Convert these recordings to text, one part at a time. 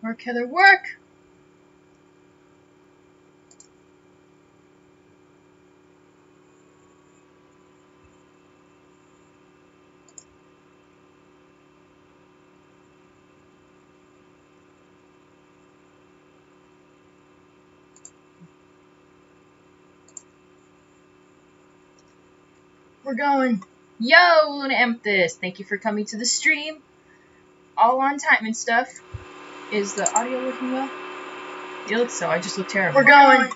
Work, Heather, work! We're going. Yo, Luna Amethyst! Thank you for coming to the stream. All on time and stuff. Is the audio working well? It looks so. I just look terrible. We're going.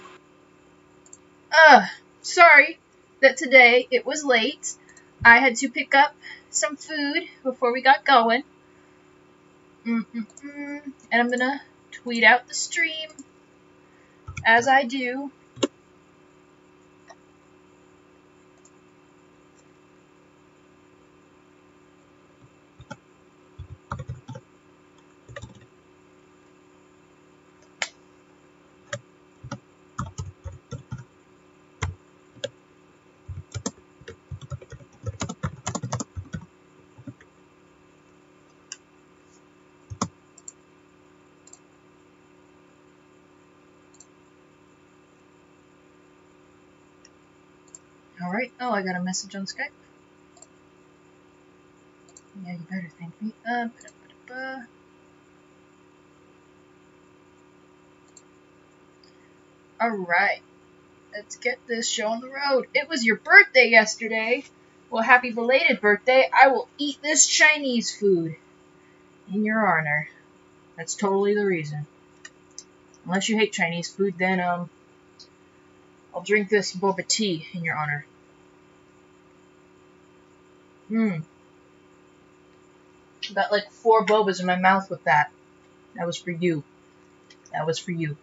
Sorry that today it was late. I had to pick up some food before we got going. And I'm gonna tweet out the stream as I do. Alright, oh, I got a message on Skype. Yeah, you better thank me. Alright, let's get this show on the road. It was your birthday yesterday. Well, happy belated birthday. I will eat this Chinese food in your honor. That's totally the reason. Unless you hate Chinese food, then, I'll drink this boba tea in your honor. Got like 4 bobas in my mouth with that. That was for you. That was for you.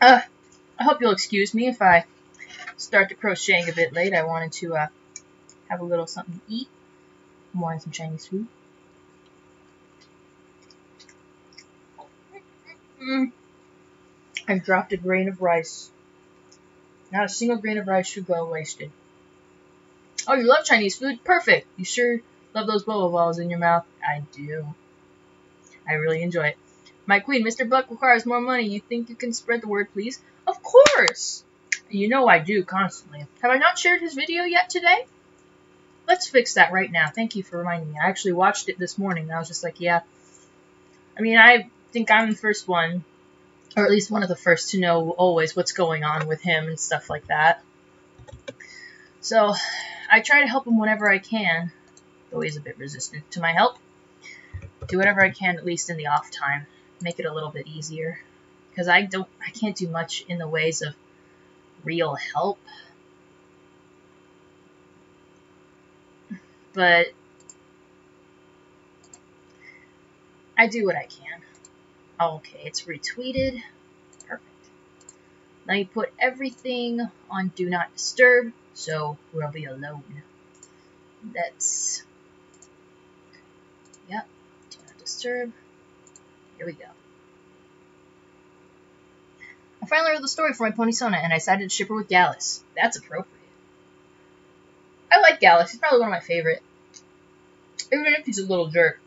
I hope you'll excuse me if I start the crocheting a bit late. I wanted to have a little something to eat. I'm wanting some Chinese food. I dropped a grain of rice. Not a single grain of rice should go wasted. Oh, you love Chinese food? Perfect. You sure love those boba balls in your mouth? I do. I really enjoy it. My queen, Mr. Buck requires more money. You think you can spread the word, please? Of course! You know I do, constantly. Have I not shared his video yet today? Let's fix that right now. Thank you for reminding me. I actually watched it this morning, and I was just like, yeah. I mean, I think I'm the first one, or at least one of the first to know always what's going on with him and stuff like that. So, I try to help him whenever I can, though he's a bit resistant to my help. Do whatever I can, at least in the off time. Make it a little bit easier. Because I can't do much in the ways of real help. But I do what I can. Okay, it's retweeted. Perfect. Now you put everything on Do Not Disturb, so we'll be alone. That's... Yep. Do Not Disturb. Here we go. I finally read the story for my pony Sona, and I decided to ship her with Gallus. That's appropriate. I like Gallus. He's probably one of my favorite. Even if he's a little jerk.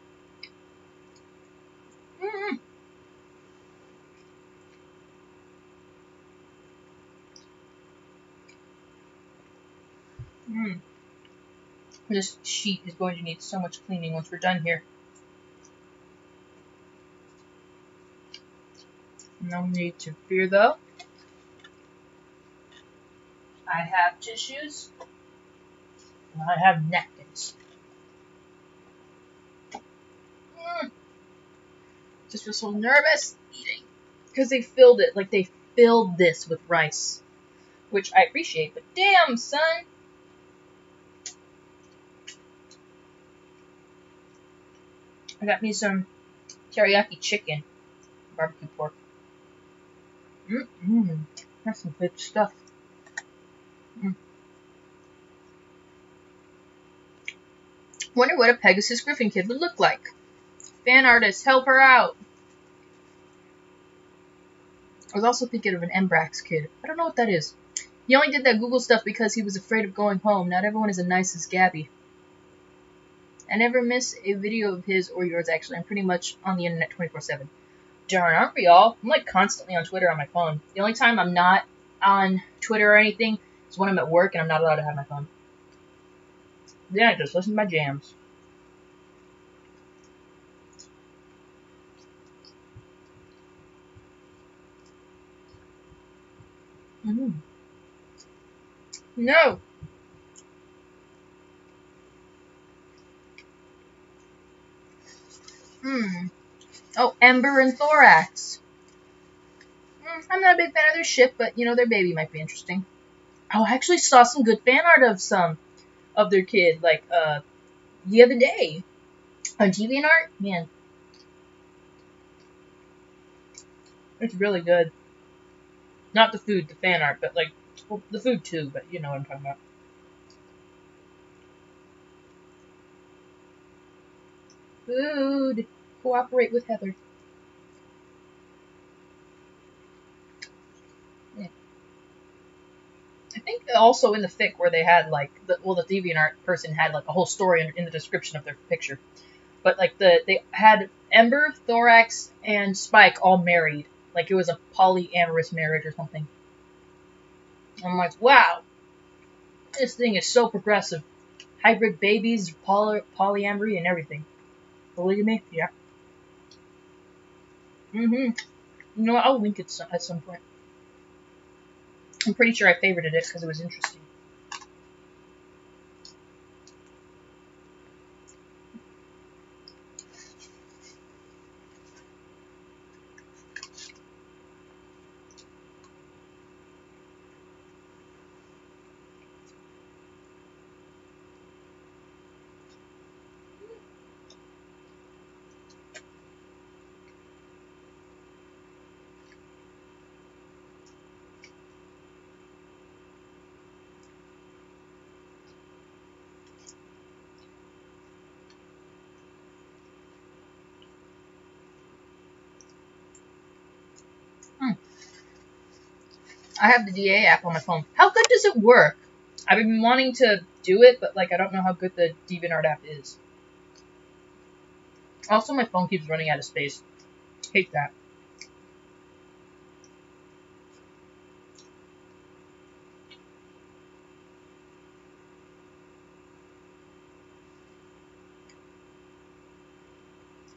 This sheet is going to need so much cleaning once we're done here. No need to fear, though. I have tissues. And I have napkins. Just feel so nervous eating. Because they filled it. Like, they filled this with rice. Which I appreciate, but damn, son! I got me some teriyaki chicken. Barbecue pork. That's some good stuff. Wonder what a Pegasus Griffin kid would look like. Fan artist, help her out. I was also thinking of an Embrax kid. I don't know what that is. He only did that Google stuff because he was afraid of going home. Not everyone is as nice as Gabby. I never miss a video of his or yours, actually. I'm pretty much on the internet 24/7. Darn, aren't we all? I'm like constantly on Twitter on my phone. The only time I'm not on Twitter or anything is when I'm at work and I'm not allowed to have my phone. Then I just listen to my jams. No! Oh, Ember and Thorax. I'm not a big fan of their ship, but, you know, their baby might be interesting. Oh, I actually saw some good fan art of some of their kid, like, the other day. On DeviantArt? Man. It's really good. Not the food, the fan art, but, like, well, the food too, but you know what I'm talking about. Food. Cooperate with Heather. Yeah. I think also in the fic where they had, like, the DeviantArt person had, like, a whole story in the description of their picture. But, like, they had Ember, Thorax, and Spike all married. Like, it was a polyamorous marriage or something. I'm like, wow, this thing is so progressive. Hybrid babies, polyamory, and everything. Polygamy? Yeah. You know what? I'll link it at some point. I'm pretty sure I favorited it because it was interesting. I have the DA app on my phone. How good does it work? I've been wanting to do it, but like I don't know how good the DeviantArt app is. Also, my phone keeps running out of space. Hate that.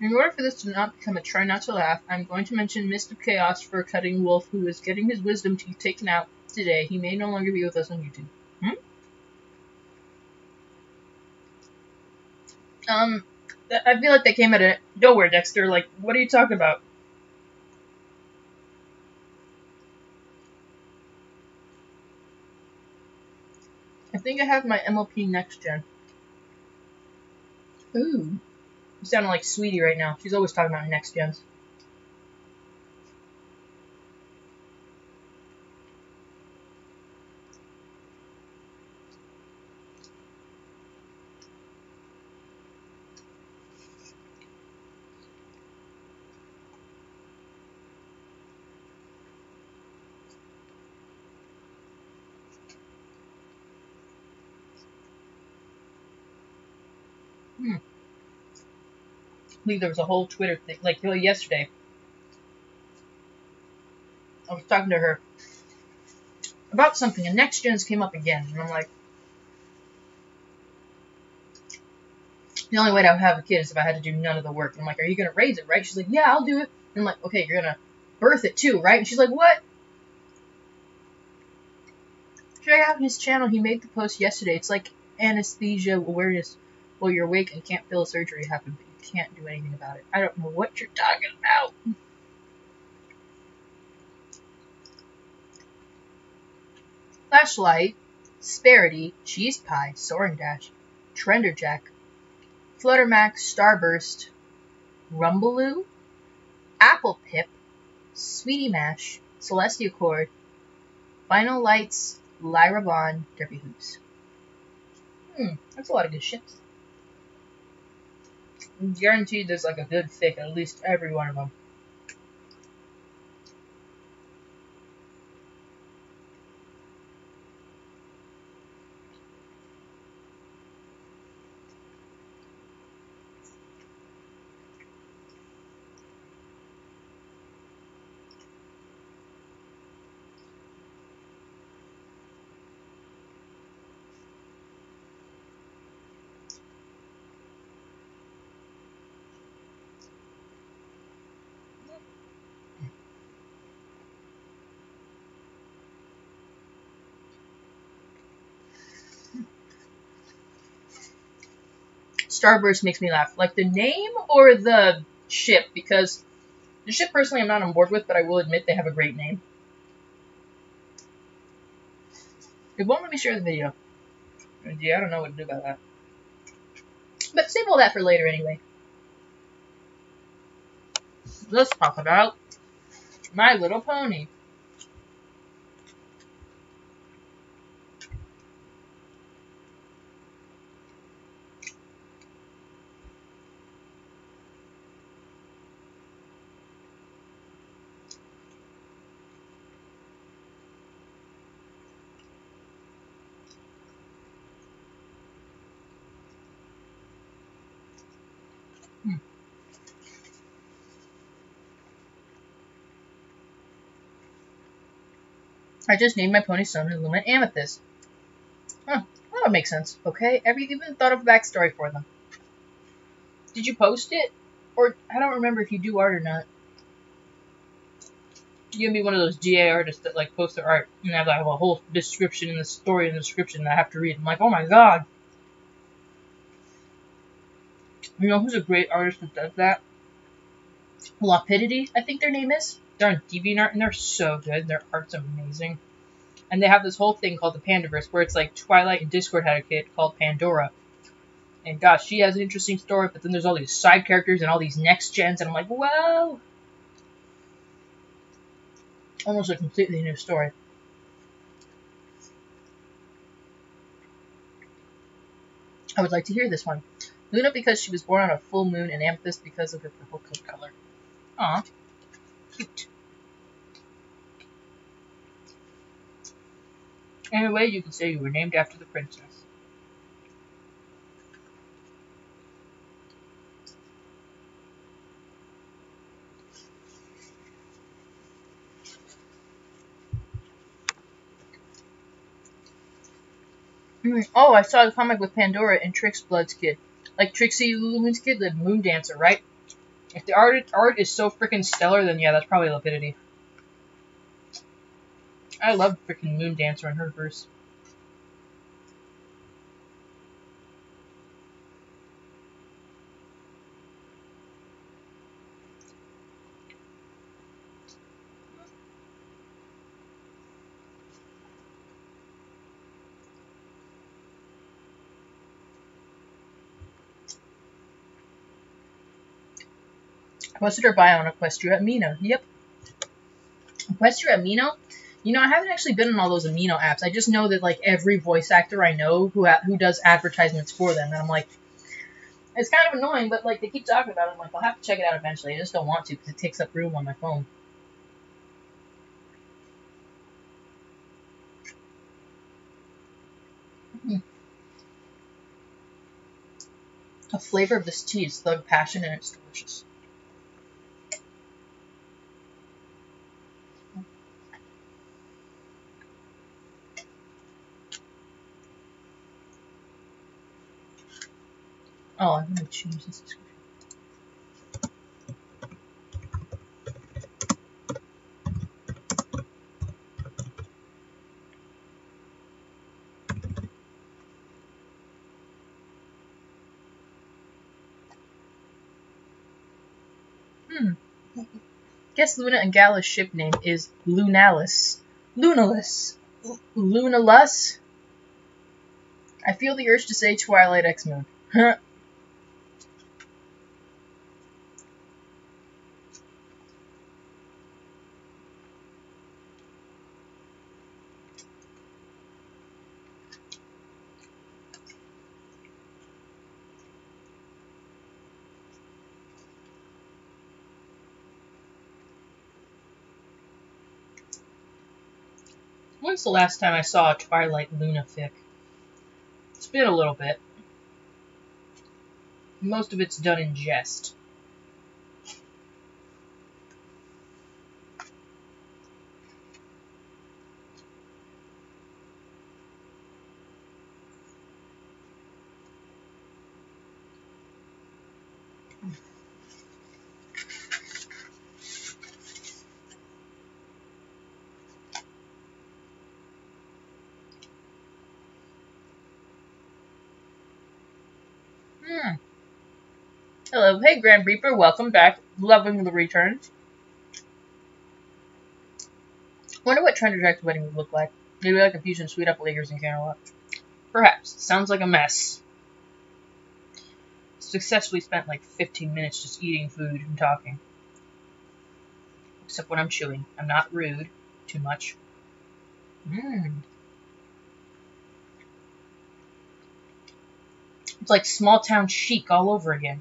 In order for this to not become a try not to laugh, I'm going to mention Mist of Chaos for Cutting Wolf, who is getting his wisdom teeth taken out today. He may no longer be with us on YouTube. I feel like that came out of nowhere, Dexter. Like, what are you talking about? I think I have my MLP next gen. Ooh. You sounding like Sweetie right now. She's always talking about her next gens. I believe there was a whole Twitter thing, like yesterday. I was talking to her about something, and next gens came up again, and I'm like, the only way to have a kid is if I had to do none of the work. And I'm like, are you gonna raise it, right? She's like, yeah, I'll do it. And I'm like, okay, you're gonna birth it too, right? And she's like, what? Check out his channel. He made the post yesterday. It's like anesthesia awareness while you're awake and can't feel a surgery happen, but you can't do anything about it. I don't know what you're talking about. Flashlight, Sparity, Cheese Pie, Soaring Dash, Trenderjack, Fluttermax, Starburst, Rumbaloo, Apple Pip, Sweetie Mash, Celestia Cord, Final Lights, Lyra Bond, Derpy Hoops. That's a lot of good ships. I'm guaranteed there's like a good fic at least every one of them. Starburst makes me laugh. Like the name or the ship, because the ship personally I'm not on board with, but I will admit they have a great name. It won't let me share the video. Yeah, I don't know what to do about that. But save all that for later anyway. Let's talk about My Little Pony. I just named my pony Sun and Luma Amethyst. Huh, that would make sense. Okay, have you even thought of a backstory for them? Did you post it? Or, I don't remember if you do art or not. You can be one of those GA artists that, like, post their art and have, like, a whole description in the story and the description that I have to read. I'm like, oh my god. You know who's a great artist that does that? Lapidity, I think their name is. They're on DeviantArt and they're so good. Their art's amazing. And they have this whole thing called the Pandaverse, where it's like Twilight and Discord had a kid called Pandora. And gosh, she has an interesting story, but then there's all these side characters and all these next gens, and I'm like, whoa! Almost a completely new story. I would like to hear this one. Luna because she was born on a full moon, and Amethyst because of her purple coat color. Aw. Cute. Anyway, you could say you were named after the princess. Oh, I saw the comic with Pandora and Trix Blood's kid. Like Trixie Lulumoon's kid, the Moon Dancer, right? If the art is so freaking stellar, then yeah, that's probably Lapidity. I love freaking Moon Dancer and her verse. Posted her bio on Equestria Amino. Yep. Equestria Amino? You know, I haven't actually been on all those Amino apps. I just know that, like, every voice actor I know who does advertisements for them. And I'm like, it's kind of annoying, but, like, they keep talking about it. I'm like, I'll have to check it out eventually. I just don't want to because it takes up room on my phone. The flavor of this tea is Thug Passion, and it's delicious. Oh, I'm going to change this description. Guess Luna and Gala's ship name is Lunalis. Lunalis. Lunalus? I feel the urge to say Twilight X Moon. When's the last time I saw a Twilight Luna fic? It's been a little bit. Most of it's done in jest. Hello, hey Grand Reaper, welcome back. Loving the returns. Wonder what Trent Jack's wedding would look like. Maybe like a fusion sweet apple Lakers and Cantaloupe. Perhaps. Sounds like a mess. Successfully spent like 15 minutes just eating food and talking. Except when I'm chewing. I'm not rude. Too much. It's like small town chic all over again.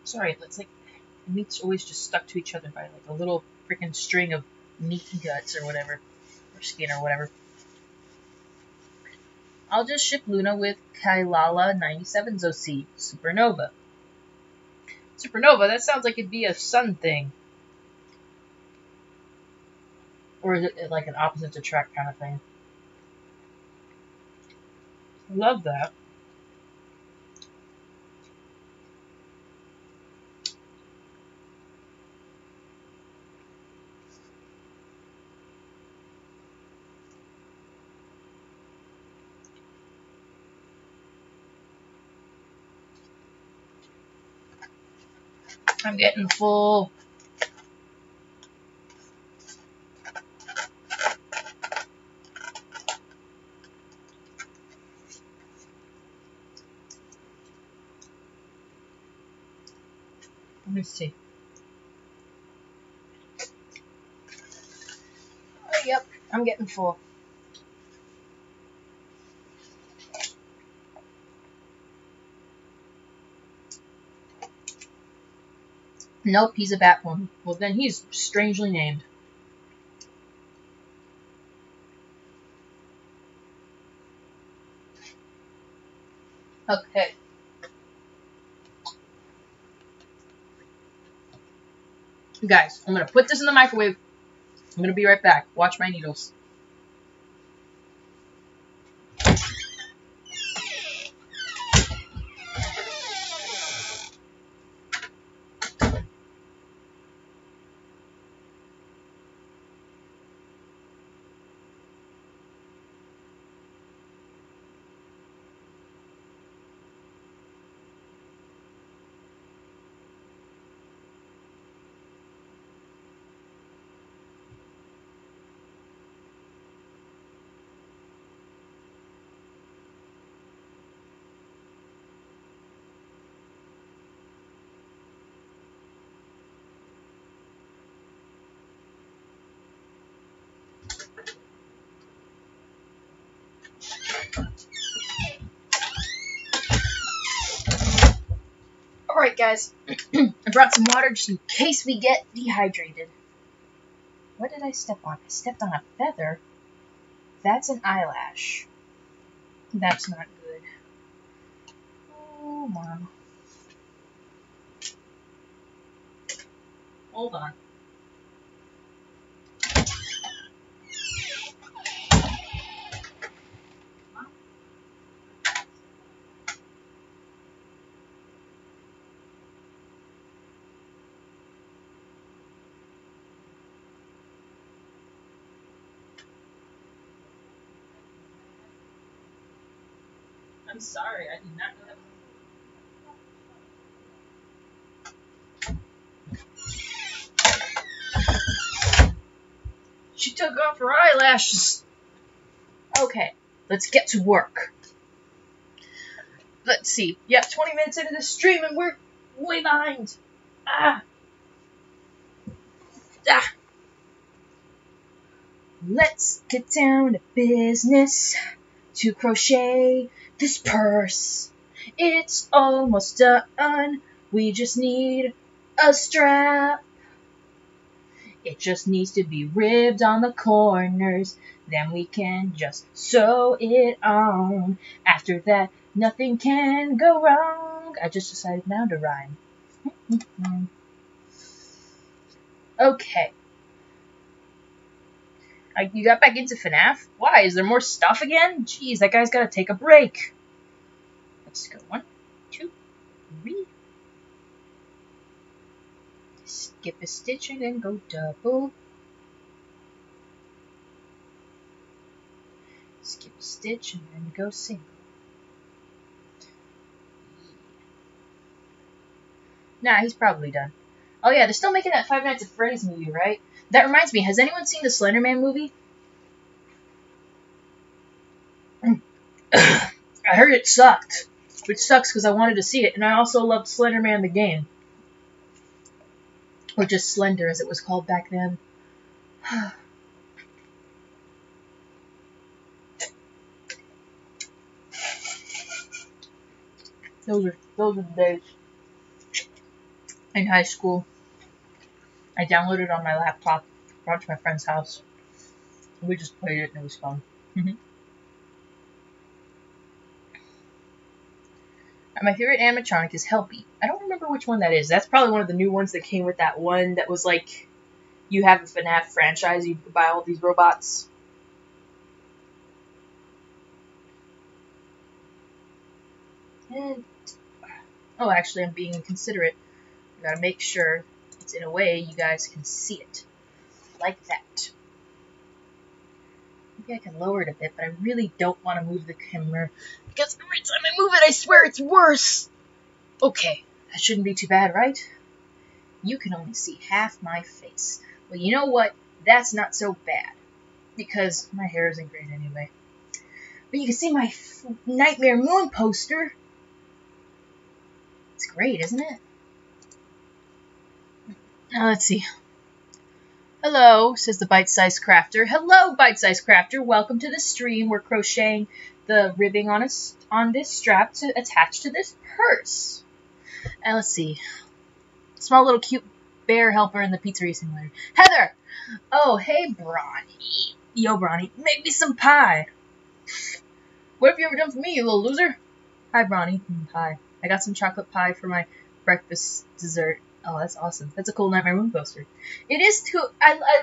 Sorry, it's like the meat's always just stuck to each other by like a little freaking string of meat guts or whatever. Or skin or whatever. I'll just ship Luna with Kailala 97 Zoc Supernova. Supernova, that sounds like it'd be a sun thing. Or is it like an opposites attract kind of thing? Love that. I'm getting full. Let me see. Oh, yep, I'm getting full. Nope, he's a Batwoman. Well, then he's strangely named. Okay. Guys, I'm gonna put this in the microwave. I'm gonna be right back. Watch my needles. Alright, guys. I brought some water just in case we get dehydrated. What did I step on? I stepped on a feather. That's an eyelash. That's not good. Oh, Mom. Hold on. I'm sorry, I did not know that. She took off her eyelashes. Okay, let's get to work. Let's see. Yep, 20 minutes into the stream and we're way behind. Let's get down to business to crochet this purse. It's almost done. We just need a strap. It just needs to be ribbed on the corners. Then we can just sew it on. After that, nothing can go wrong. I just decided now to rhyme. Okay. You got back into FNAF? Why? Is there more stuff again? Jeez, that guy's gotta take a break. Let's go. 1, 2, 3. Skip a stitch and then go double. Skip a stitch and then go single. Nah, he's probably done. Oh yeah, they're still making that Five Nights at Freddy's movie, right? That reminds me, has anyone seen the Slender Man movie? I heard it sucked. Which sucks because I wanted to see it, and I also loved Slender Man the game. Or just Slender, as it was called back then. Those are the days. In high school, I downloaded it on my laptop, brought it to my friend's house. We just played it and it was fun. My favorite animatronic is Helpy. I don't remember which one that is. That's probably one of the new ones that came with that one that was like, you have a FNAF franchise, you buy all these robots. And, oh, actually, I'm being inconsiderate. I gotta make sure it's in a way you guys can see it. Like that. Maybe I can lower it a bit, but I really don't want to move the camera, because every time I move it, I swear it's worse. Okay, that shouldn't be too bad, right? You can only see half my face. Well, you know what? That's not so bad, because my hair isn't great anyway. But you can see my Nightmare Moon poster. It's great, isn't it? Now, let's see. Hello, says the bite-sized crafter. Hello, bite-sized crafter. Welcome to the stream. We're crocheting the ribbing on this strap to attach to this purse. And let's see. Small little cute bear helper in the pizzeria simulator. Heather! Oh, hey, Bronny. Yo, Bronny, make me some pie. What have you ever done for me, you little loser? Hi, Bronny. Hi. I got some chocolate pie for my breakfast dessert. Oh, that's awesome. That's a cool Nightmare Moon poster. It is too.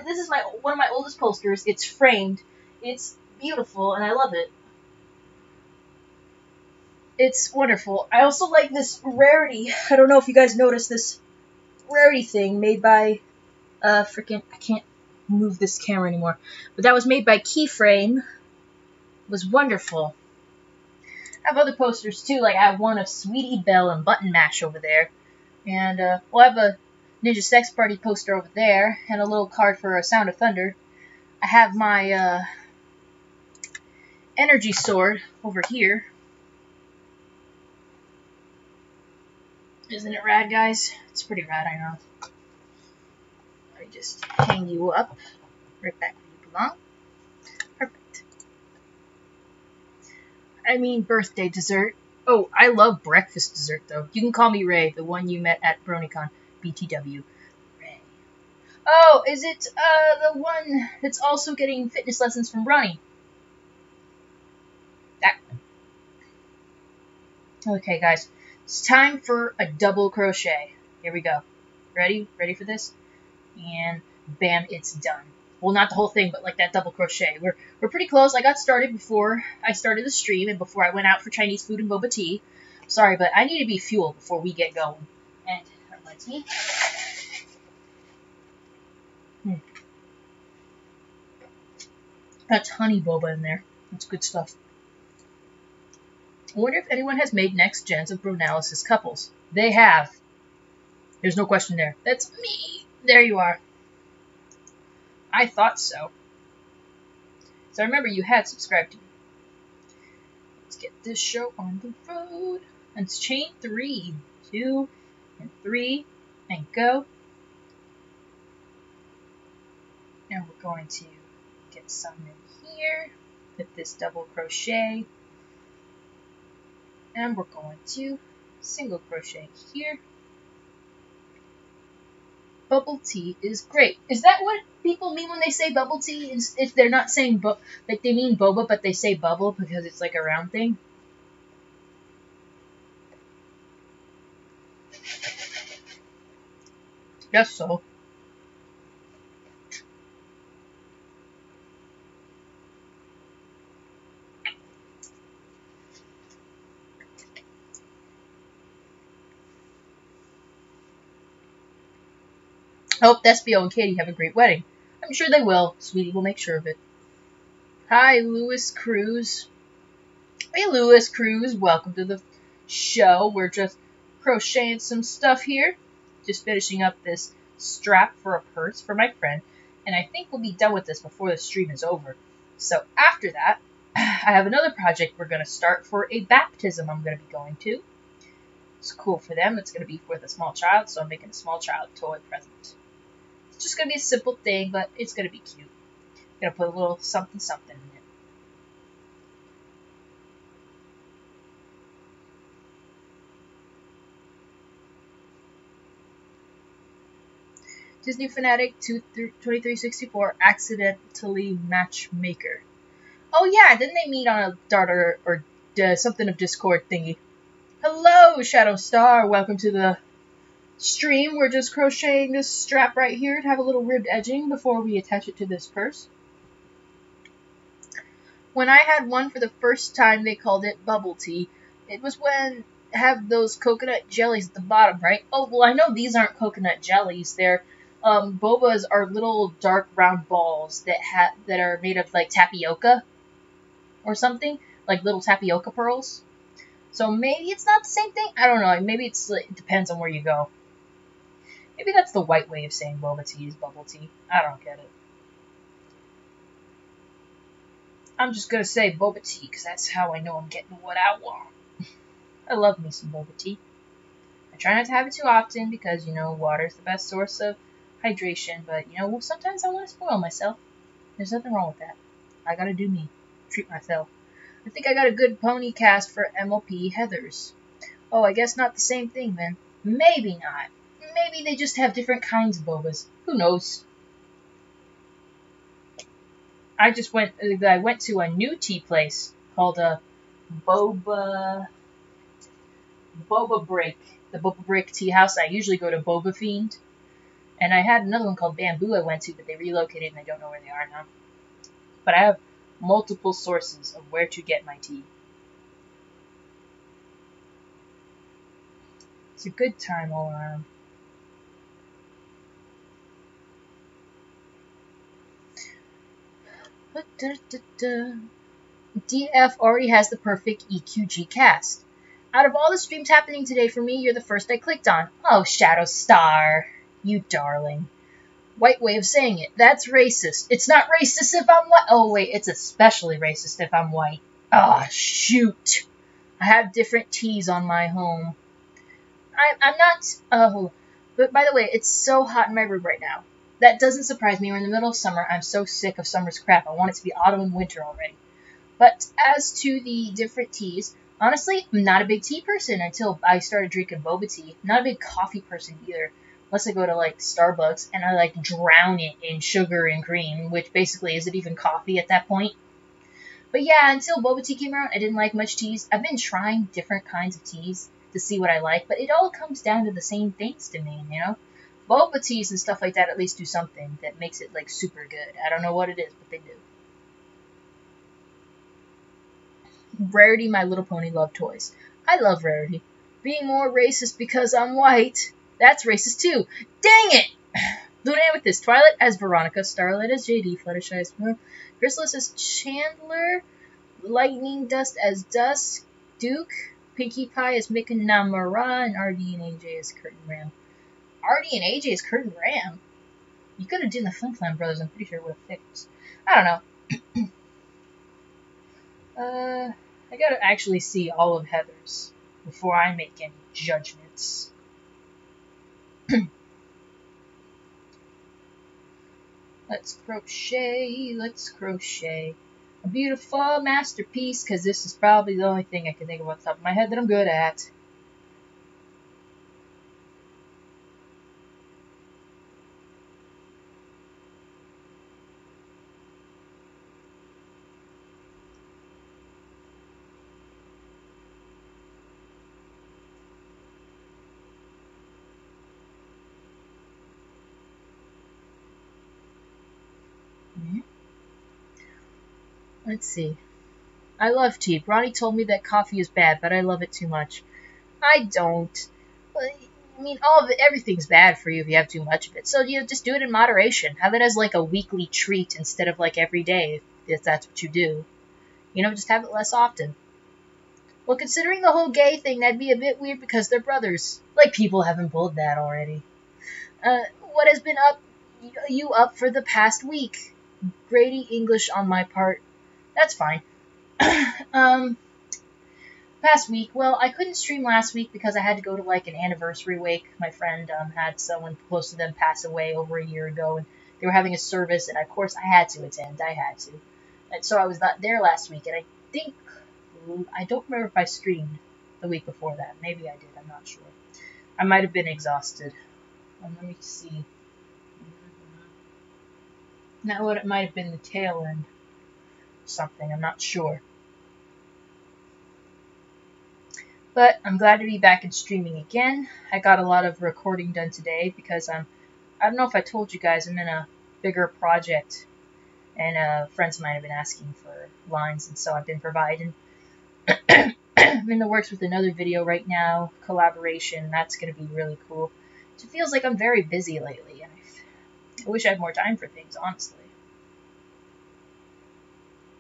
This is one of my oldest posters. It's framed. It's beautiful, and I love it. It's wonderful. I also like this rarity. I don't know if you guys noticed this rarity thing made by I can't move this camera anymore. But that was made by Keyframe. It was wonderful. I have other posters too. Like I have one of Sweetie Belle and Button Mash over there. And we'll have a Ninja Sex Party poster over there, and a little card for a Sound of Thunder. I have my energy sword over here. Isn't it rad, guys? It's pretty rad, I know. Let me just hang you up right back where you belong. Perfect. I mean birthday dessert. Oh, I love breakfast dessert, though. You can call me Ray, the one you met at BronyCon. BTW. Ray. Oh, is it the one that's also getting fitness lessons from Ronnie? That one. Okay, guys. It's time for a double crochet. Here we go. Ready? Ready for this? And bam, it's done. Well, not the whole thing, but like that double crochet. We're pretty close. I got started before I started the stream and before I went out for Chinese food and boba tea. Sorry, but I need to be fueled before we get going. And that reminds me. That's honey boba in there. That's good stuff. I wonder if anyone has made next gens of Bronalysis couples. They have. There's no question there. That's me. There you are. I thought so. So remember, you had subscribed to me. Let's get this show on the road. And it's chain 3, 2, and 3, and go. And we're going to get some in here. Put this double crochet. And we're going to single crochet here. Bubble tea is great. Is that what people mean when they say bubble tea? If they're not saying like they mean boba, but they say bubble because it's like a round thing? Guess so. I hope Thespio and Katie have a great wedding. I'm sure they will. Sweetie will make sure of it. Hi, Louis Cruz. Hey, Louis Cruz. Welcome to the show. We're just crocheting some stuff here. Just finishing up this strap for a purse for my friend. And I think we'll be done with this before the stream is over. So after that, I have another project we're going to start for a baptism I'm going to be going to. It's cool for them. It's going to be with a small child, so I'm making a small child toy present. It's just going to be a simple thing, but it's going to be cute. I'm going to put a little something something in it. Disney Fanatic 2364 accidentally matchmaker. Oh yeah, didn't they meet on a Darter or something of Discord thingy? Hello, Shadow Star. Welcome to the stream. We're just crocheting this strap right here to have a little ribbed edging before we attach it to this purse. When I had one for the first time, they called it bubble tea. It was when have those coconut jellies at the bottom, right? Oh, well, I know these aren't coconut jellies. They're bobas are little dark round balls that are made of like tapioca or something, like little tapioca pearls. So maybe it's not the same thing. I don't know. Maybe it depends on where you go. Maybe that's the white way of saying boba tea is bubble tea. I don't get it. I'm just gonna say boba tea because that's how I know I'm getting what I want. I love me some boba tea. I try not to have it too often because, you know, water is the best source of hydration. But, you know, sometimes I want to spoil myself. There's nothing wrong with that. I gotta do me. Treat myself. I think I got a good pony cast for MLP Heathers. Oh, I guess not the same thing then. Maybe not. Maybe they just have different kinds of bobas. Who knows? I went to a new tea place called a Boba Break. The Boba Break Tea House. I usually go to Boba Fiend. And I had another one called Bamboo I went to, but they relocated and I don't know where they are now. But I have multiple sources of where to get my tea. It's a good time all around. DF already has the perfect EQG cast. Out of all the streams happening today for me, you're the first I clicked on. Oh, Shadow Star. You darling. White way of saying it. That's racist. It's not racist if I'm white. Oh, wait. It's especially racist if I'm white. Ah, shoot. I have different teas on my home. I'm not... but by the way, it's so hot in my room right now. That doesn't surprise me. We're in the middle of summer. I'm so sick of summer's crap. I want it to be autumn and winter already. But as to the different teas, honestly, I'm not a big tea person until I started drinking boba tea. I'm not a big coffee person either. Unless I go to, like, Starbucks and I, like, drown it in sugar and cream, which basically isn't even coffee at that point. But yeah, until boba tea came around, I didn't like much teas. I've been trying different kinds of teas to see what I like, but it all comes down to the same things to me, you know? Boba teas and stuff like that at least do something that makes it, like, super good. I don't know what it is, but they do. Rarity, My Little Pony love toys. I love Rarity. Being more racist because I'm white. That's racist too. Dang it! Luna Amethyst, Twilight as Veronica, Starlight as JD, Fluttershy as Chrysalis as Chandler, Lightning Dust as Dusk, Duke, Pinkie Pie as Mick and Namara, and RD and AJ as Curtin Ram. RD and AJ as Curtin Ram? You could have done the Flim Flam Brothers, I'm pretty sure it would have fixed. I don't know. I gotta actually see all of Heather's before I make any judgments. Let's crochet a beautiful masterpiece, because this is probably the only thing I can think of off the top of my head that I'm good at. Let's see. I love tea. Ronnie told me that coffee is bad, but I love it too much. I don't. I mean, all of it, everything's bad for you if you have too much of it. So, just do it in moderation. Have it as like a weekly treat instead of like every day, if that's what you do. Just have it less often. Well, considering the whole gay thing, that'd be a bit weird because they're brothers. Like, people haven't pulled that already. What has been you up for the past week? Grady English on my part. That's fine. Past week, well, I couldn't stream last week because I had to go to like an anniversary wake. My friend had someone close to them pass away over a year ago, and they were having a service, and of course I had to attend. I had to. And so I was not there last week, and I don't remember if I streamed the week before that. Maybe I did, I'm not sure. I might have been exhausted. Let me see. Now what, it might have been the tail end. Something, I'm not sure. But I'm glad to be back in streaming again. I got a lot of recording done today because I don't know if I told you guys, I'm in a bigger project, and friends of mine have been asking for lines, and so I've been providing. I'm in the works with another video right now, collaboration. That's going to be really cool. It feels like I'm very busy lately, and I wish I had more time for things, honestly.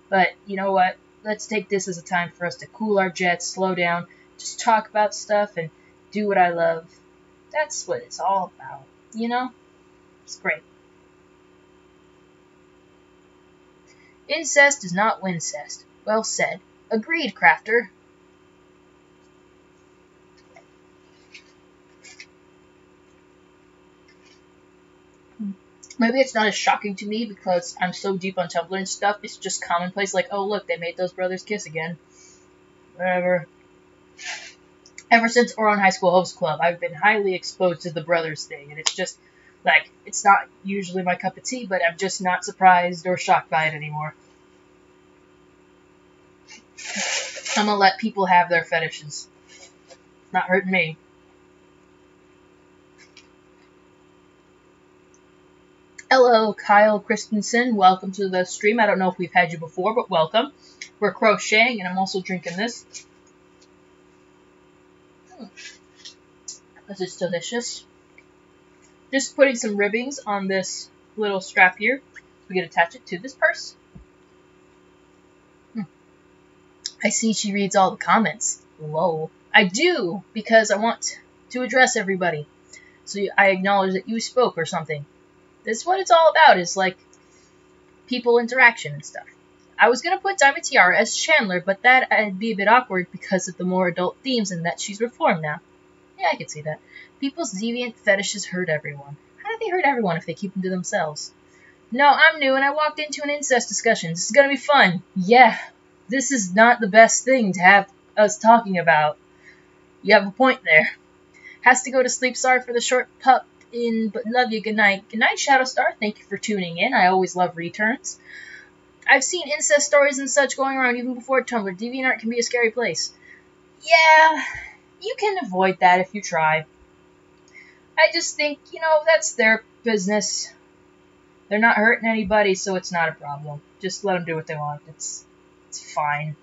But you know what? Let's take this as a time for us to cool our jets, slow down, just talk about stuff, and do what I love. That's what it's all about, It's great. Incest is not wincest. Well said. Agreed, Crafter. Maybe it's not as shocking to me because I'm so deep on Tumblr and stuff. It's just commonplace, like, oh, look, they made those brothers kiss again. Whatever. Ever since Oron High School Host Club, I've been highly exposed to the brothers thing, and it's just, like, it's not usually my cup of tea, but I'm just not surprised or shocked by it anymore. I'm gonna let people have their fetishes. Not hurting me. Hello, Kyle Christensen. Welcome to the stream. I don't know if we've had you before, but welcome. We're crocheting, and I'm also drinking this. This is delicious. Just putting some ribbings on this little strap here. We can attach it to this purse. I see she reads all the comments. Whoa. I do, because I want to address everybody. So I acknowledge that you spoke or something. That's what it's all about, is like people interaction and stuff. I was going to put Diamond Tiara as Chandler, but that'd be a bit awkward because of the more adult themes and that she's reformed now. Yeah, I can see that. People's deviant fetishes hurt everyone. How do they hurt everyone if they keep them to themselves? No, I'm new and I walked into an incest discussion. This is going to be fun. Yeah, this is not the best thing to have us talking about. You have a point there. Has to go to sleep. Sorry for the short pup in, but love you. Good night. Good night, Shadowstar. Thank you for tuning in. I always love returns. I've seen incest stories and such going around even before Tumblr. DeviantArt can be a scary place. Yeah, you can avoid that if you try. I just think, that's their business. They're not hurting anybody, so it's not a problem. Just let them do what they want. It's fine.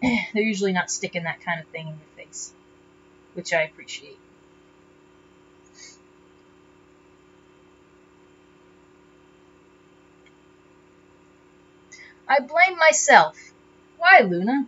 They're usually not sticking that kind of thing in your face, which I appreciate. I blame myself. Why, Luna?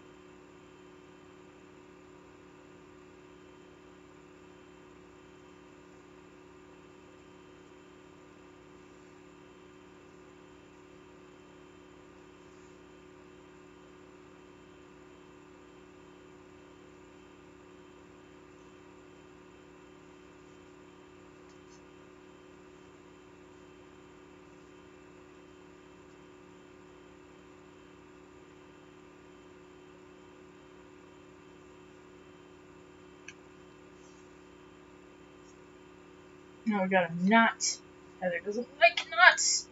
Now we got a knot. Heather doesn't like knots.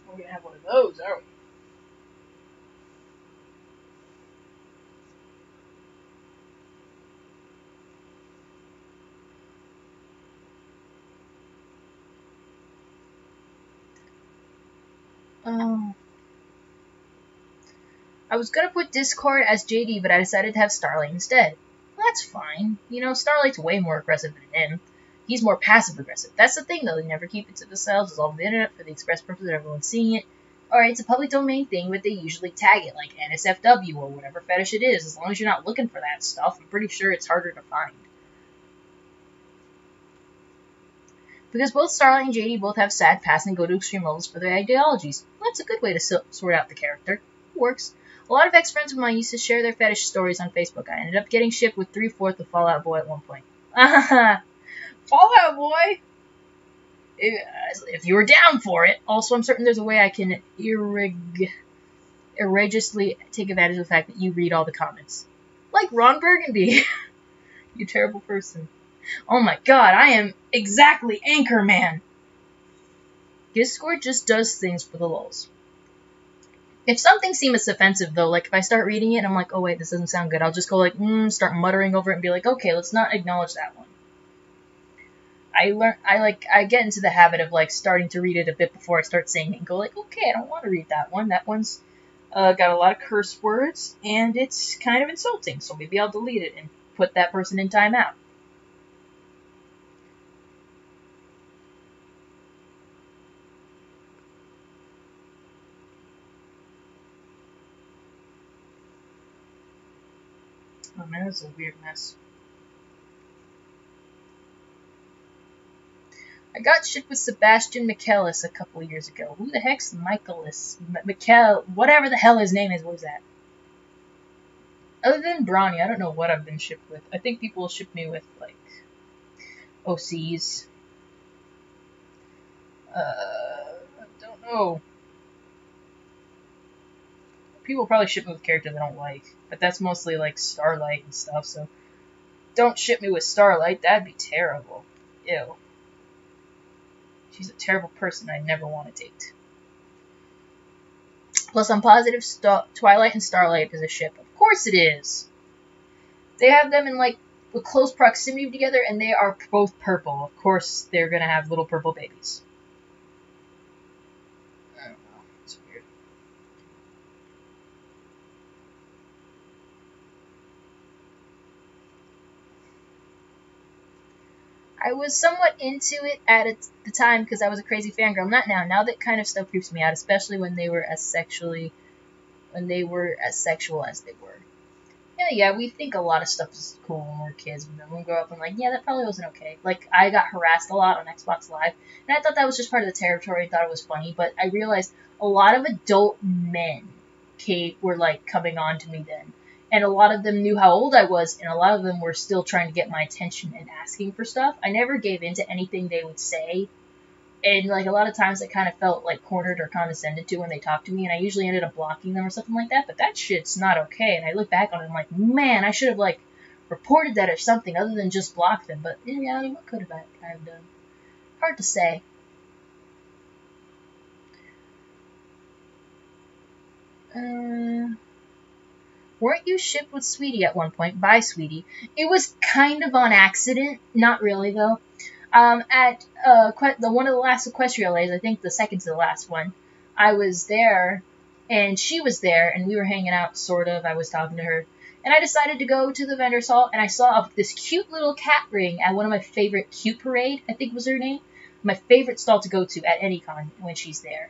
We're gonna have one of those, are we? Oh. I was gonna put Discord as JD, but I decided to have Starlight instead. Well, that's fine. You know, Starlight's way more aggressive than him. He's more passive-aggressive. That's the thing, though. They never keep it to themselves. It's all over the internet for the express purpose of everyone seeing it. Alright, it's a public domain thing, but they usually tag it, like NSFW or whatever fetish it is. As long as you're not looking for that stuff, I'm pretty sure it's harder to find. Because both Starlight and JD both have sad past and go to extreme levels for their ideologies. Well, that's a good way to sort out the character. It works. A lot of ex-friends of mine used to share their fetish stories on Facebook. I ended up getting shipped with 3/4 of Fallout Boy at one point. Fallout Boy! If you were down for it. Also, I'm certain there's a way I can egregiously take advantage of the fact that you read all the comments. Like Ron Burgundy. You terrible person. Oh my god, I am exactly Anchorman. Discord just does things for the lulz. If something seems offensive, though, like if I start reading it and I'm like, oh wait, this doesn't sound good, I'll just go like, start muttering over it and be like, okay, let's not acknowledge that one. I get into the habit of like starting to read it a bit before I start saying it and go like, okay, I don't want to read that one. That one's got a lot of curse words and it's kind of insulting, so maybe I'll delete it and put that person in timeout. Oh man, this is a weird mess. I got shipped with Sebastian Michaelis a couple of years ago. Who the heck's Michaelis? Whatever the hell his name is, what was that? Other than Brawny, I don't know what I've been shipped with. I think people ship me with, like, OCs. I don't know. People probably ship me with characters I don't like, but that's mostly, like, Starlight and stuff, so don't ship me with Starlight, that'd be terrible. Ew. She's a terrible person I never want to date. Plus, I'm positive Twilight and Starlight is a ship. Of course it is! They have them in, like, a close proximity together, and they are both purple. Of course, they're gonna have little purple babies. I don't know. It's weird. I was somewhat into it at the time because I was a crazy fangirl. Not now. Now that kind of stuff creeps me out, especially when they were as sexual as they were. Yeah, we think a lot of stuff is cool when we're kids, and then we grow up and like, yeah, that probably wasn't okay. Like, I got harassed a lot on Xbox Live, and I thought that was just part of the territory. I thought it was funny, but I realized a lot of adult men were like coming on to me then. And a lot of them knew how old I was, and a lot of them were still trying to get my attention and asking for stuff. I never gave in to anything they would say. And, like, a lot of times I kind of felt, like, cornered or condescended to when they talked to me, and I usually ended up blocking them or something like that, but that shit's not okay. And I look back on it and I'm like, man, I should have, like, reported that or something other than just block them. But in reality, what could I have done? Hard to say. Weren't you shipped with Sweetie at one point? Bye, Sweetie. It was kind of on accident. Not really, though. At one of the last Equestria Lays, I think the second to the last one, I was there, and she was there, and we were hanging out, sort of. I was talking to her. And I decided to go to the vendor's hall, and I saw this cute little cat ring at one of my favorite Cute Parade, I think was her name. My favorite stall to go to at any con when she's there.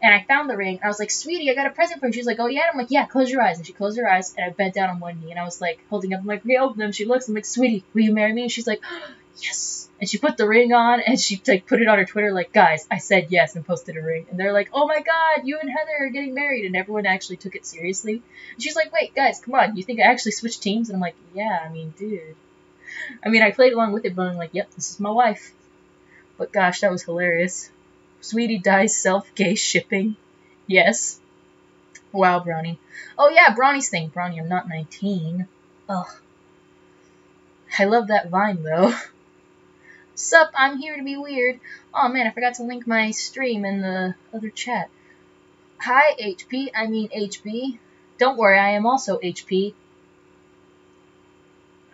And I found the ring, and I was like, Sweetie, I got a present for you. She's like, oh, yeah? And I'm like, yeah, close your eyes. And she closed her eyes, and I bent down on one knee, and I was like, holding up, I'm like, reopen them. She looks, I'm like, Sweetie, will you marry me? And she's like, oh, yes. And she put the ring on, and she like put it on her Twitter, like, guys, I said yes, and posted a ring. And they're like, oh my god, you and Heather are getting married, and everyone actually took it seriously. And she's like, wait, guys, come on, you think I actually switched teams? And I'm like, yeah, I mean, dude. I mean, I played along with it, but I'm like, yep, this is my wife. But gosh, that was hilarious. Sweetie dies self-gay shipping. Yes. Wow, Brawny. Oh yeah, Brawny's thing. Brawny, I'm not 19. Ugh. I love that Vine, though. Sup, I'm here to be weird. Oh man, I forgot to link my stream in the other chat. Hi, HP. I mean HB. Don't worry, I am also HP.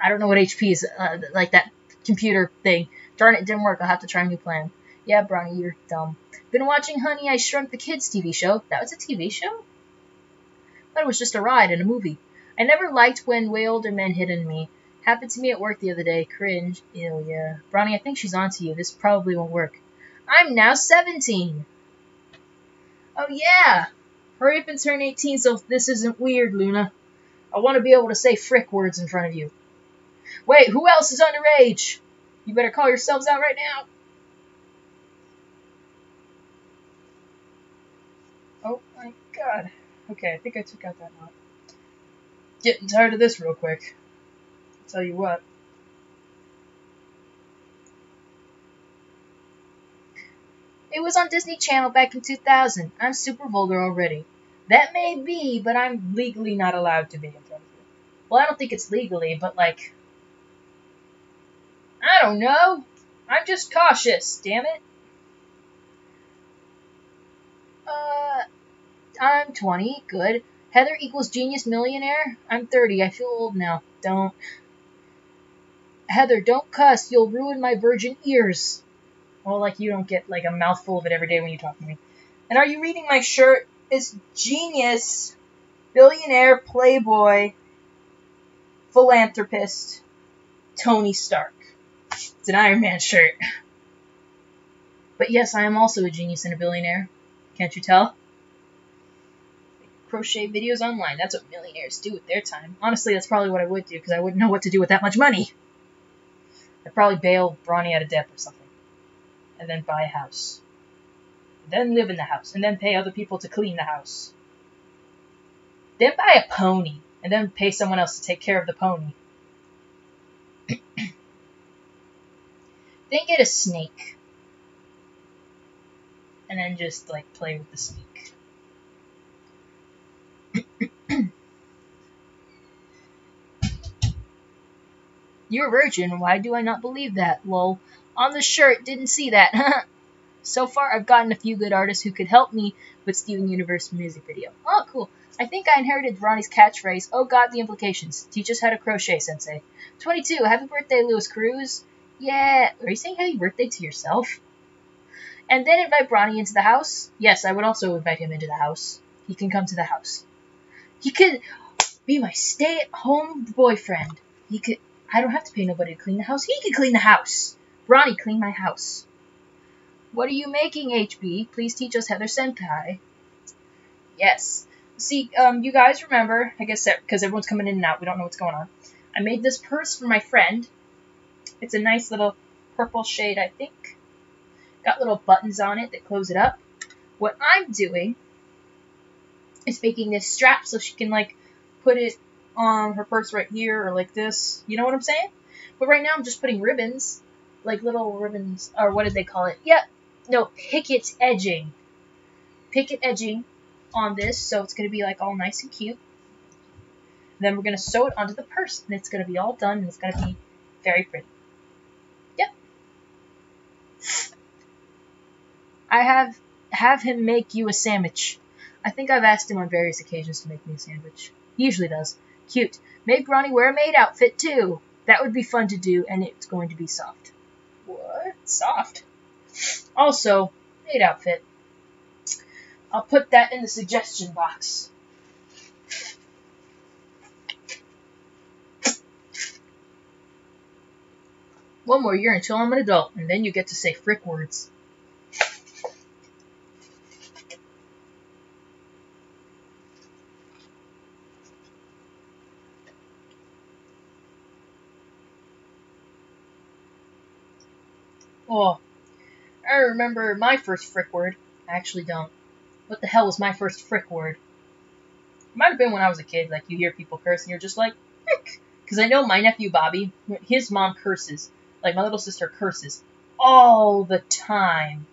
I don't know what HP is, like that computer thing. Darn it, didn't work. I'll have to try a new plan. Yeah, Brawny, you're dumb. Been watching Honey, I Shrunk the Kids TV show. That was a TV show? I thought it was just a ride in a movie. I never liked when way older men hit on me. Happened to me at work the other day. Cringe. Ew, yeah. Bronny, I think she's onto you. This probably won't work. I'm now 17. Oh, yeah. Hurry up and turn 18 so this isn't weird, Luna. I want to be able to say frick words in front of you. Wait, who else is underage? You better call yourselves out right now. Oh, my God. Okay, I think I took out that knot. Getting tired of this real quick. I'll tell you what. It was on Disney Channel back in 2000. I'm super vulgar already. That may be, but I'm legally not allowed to be in front of you. Well, I don't think it's legally, but like... I don't know. I'm just cautious, damn it. I'm 20. Good. Heather equals genius millionaire? I'm 30. I feel old now. Don't. Heather, don't cuss. You'll ruin my virgin ears. Well, like you don't get like a mouthful of it every day when you talk to me. And are you reading my shirt? It's genius, billionaire, playboy, philanthropist, Tony Stark. It's an Iron Man shirt. But yes, I am also a genius and a billionaire. Can't you tell? Crochet videos online. That's what millionaires do with their time. Honestly, that's probably what I would do, because I wouldn't know what to do with that much money. I'd probably bail Bronny out of debt or something. And then buy a house. Then live in the house. And then pay other people to clean the house. Then buy a pony. And then pay someone else to take care of the pony. Then get a snake. And then just, like, play with the snake. You're a virgin. Why do I not believe that? Lol. On the shirt. Didn't see that. So far, I've gotten a few good artists who could help me with Steven Universe music video. Oh, cool. I think I inherited Ronnie's catchphrase. Oh god, the implications. Teach us how to crochet, sensei. 22. Happy birthday, Louis Cruz. Yeah. Are you saying happy birthday to yourself? And then invite Bronny into the house? Yes, I would also invite him into the house. He can come to the house. He could be my stay-at-home boyfriend. He could... I don't have to pay nobody to clean the house. He can clean the house. Bronny, clean my house. What are you making, HB? Please teach us Heather Senpai. Yes. See, you guys remember, I guess, because everyone's coming in and out, we don't know what's going on. I made this purse for my friend. It's a nice little purple shade, I think. Got little buttons on it that close it up. What I'm doing is making this strap so she can, like, put it on her purse right here, or like this. You know what I'm saying? But right now I'm just putting ribbons, like little ribbons, or what did they call it? Yeah, no, picket edging. Picket edging on this, so it's going to be like all nice and cute. And then we're going to sew it onto the purse, and it's going to be all done, and it's going to be very pretty. Yep. I have him make you a sandwich. I think I've asked him on various occasions to make me a sandwich. He usually does. Cute. Make Bronny wear a maid outfit, too. That would be fun to do, and it's going to be soft. What? Soft? Also, maid outfit. I'll put that in the suggestion box. One more year until I'm an adult, and then you get to say frick words. Oh, I remember my first frick word. I actually don't. What the hell was my first frick word? It might have been when I was a kid, like you hear people curse and you're just like, frick. Because I know my nephew Bobby, his mom curses. Like my little sister curses all the time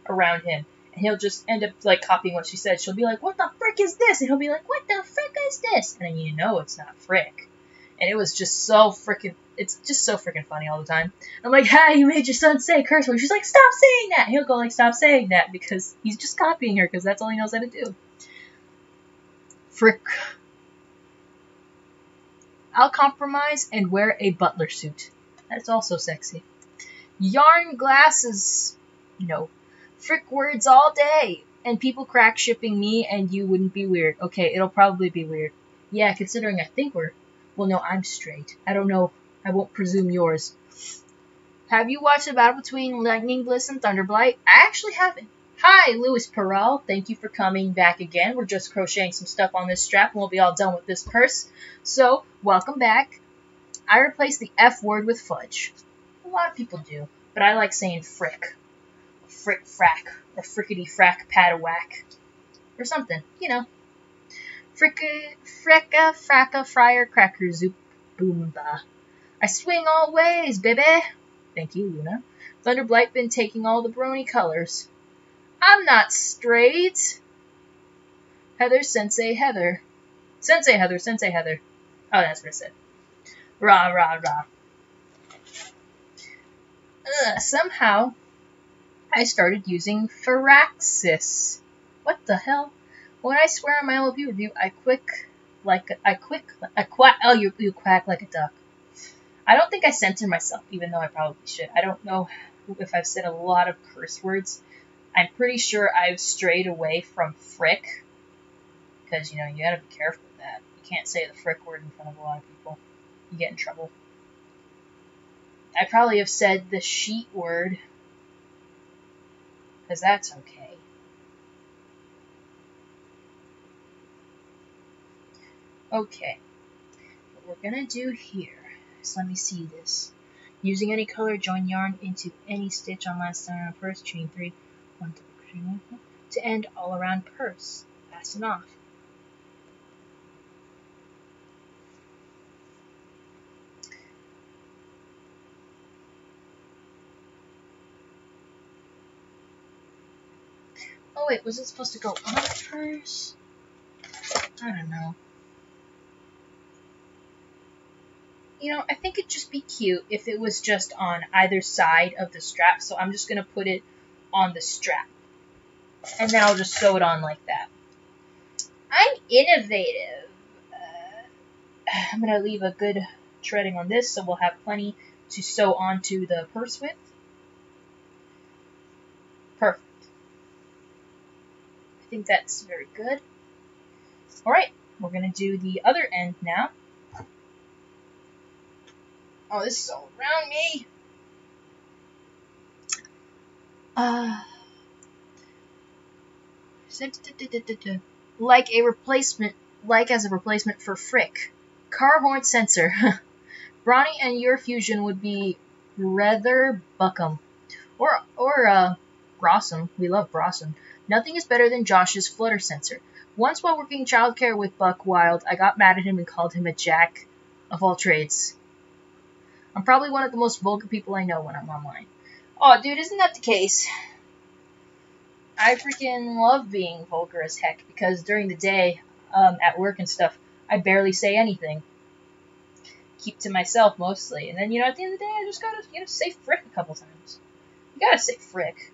around him. And he'll just end up like copying what she said. She'll be like, what the frick is this? And he'll be like, what the frick is this? And then you know it's not frick. And it was just so freaking, it's just so freaking funny all the time. I'm like, hey, you made your son say a curse word. She's like, stop saying that. And he'll go like, stop saying that, because he's just copying her, because that's all he knows how to do. Frick. I'll compromise and wear a butler suit. That's also sexy. Yarn glasses. No. Frick words all day. And people crack shipping me and you wouldn't be weird. Okay, it'll probably be weird. Yeah, considering I think we're... Well, no, I'm straight. I don't know. I won't presume yours. Have you watched the battle between Lightning Bliss and Thunderblight? I actually haven't. Hi, Louis Perel. Thank you for coming back again. We're just crocheting some stuff on this strap and we'll be all done with this purse. So, welcome back. I replaced the F word with fudge. A lot of people do, but I like saying frick. Frick frack. Or frickety frack padawack. Or something, you know. Fricka fracka fryer cracker zoop boomba. I swing all ways, baby. Thank you, Luna. Thunderblight been taking all the brony colors. I'm not straight. Heather, Sensei, Heather. Sensei, Heather, Sensei, Heather. Oh, that's what I said. Rah, rah, rah. Somehow, I started using Firaxis. What the hell? When I swear on my LP review, oh, you quack like a duck. I don't think I censor myself, even though I probably should. I don't know if I've said a lot of curse words. I'm pretty sure I've strayed away from frick. Because, you know, you gotta be careful with that. You can't say the frick word in front of a lot of people. You get in trouble. I probably have said the sheet word. Because that's okay. Okay. What we're gonna do here is, let me see this. Using any color, join yarn into any stitch on last side on purse, chain 3, 1 to end all around purse. Fast enough. Oh wait, was it supposed to go on purse? I don't know. You know, I think it'd just be cute if it was just on either side of the strap, so I'm just going to put it on the strap. And then I'll just sew it on like that. I'm innovative. I'm going to leave a good treading on this, so we'll have plenty to sew onto the purse with. Perfect. I think that's very good. Alright, we're going to do the other end now. Oh, this is all around me. Like as a replacement for frick. Car horn sensor. Bronny and your fusion would be rather buckum. Or Brossum. We love Brossum. Nothing is better than Josh's flutter sensor. Once while working childcare with Buck Wild, I got mad at him and called him a jack of all trades. I'm probably one of the most vulgar people I know when I'm online. Oh, dude, isn't that the case? I freaking love being vulgar as heck, because during the day, at work and stuff, I barely say anything. Keep to myself, mostly. And then, you know, at the end of the day, I just gotta, you know, say frick a couple times. You gotta say frick.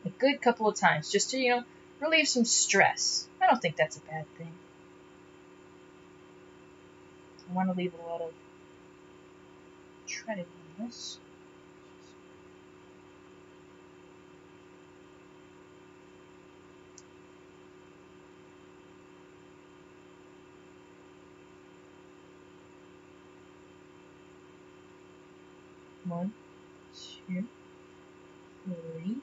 A good couple of times, just to, you know, relieve some stress. I don't think that's a bad thing. I want to leave a lot of treading on this. One, two, three.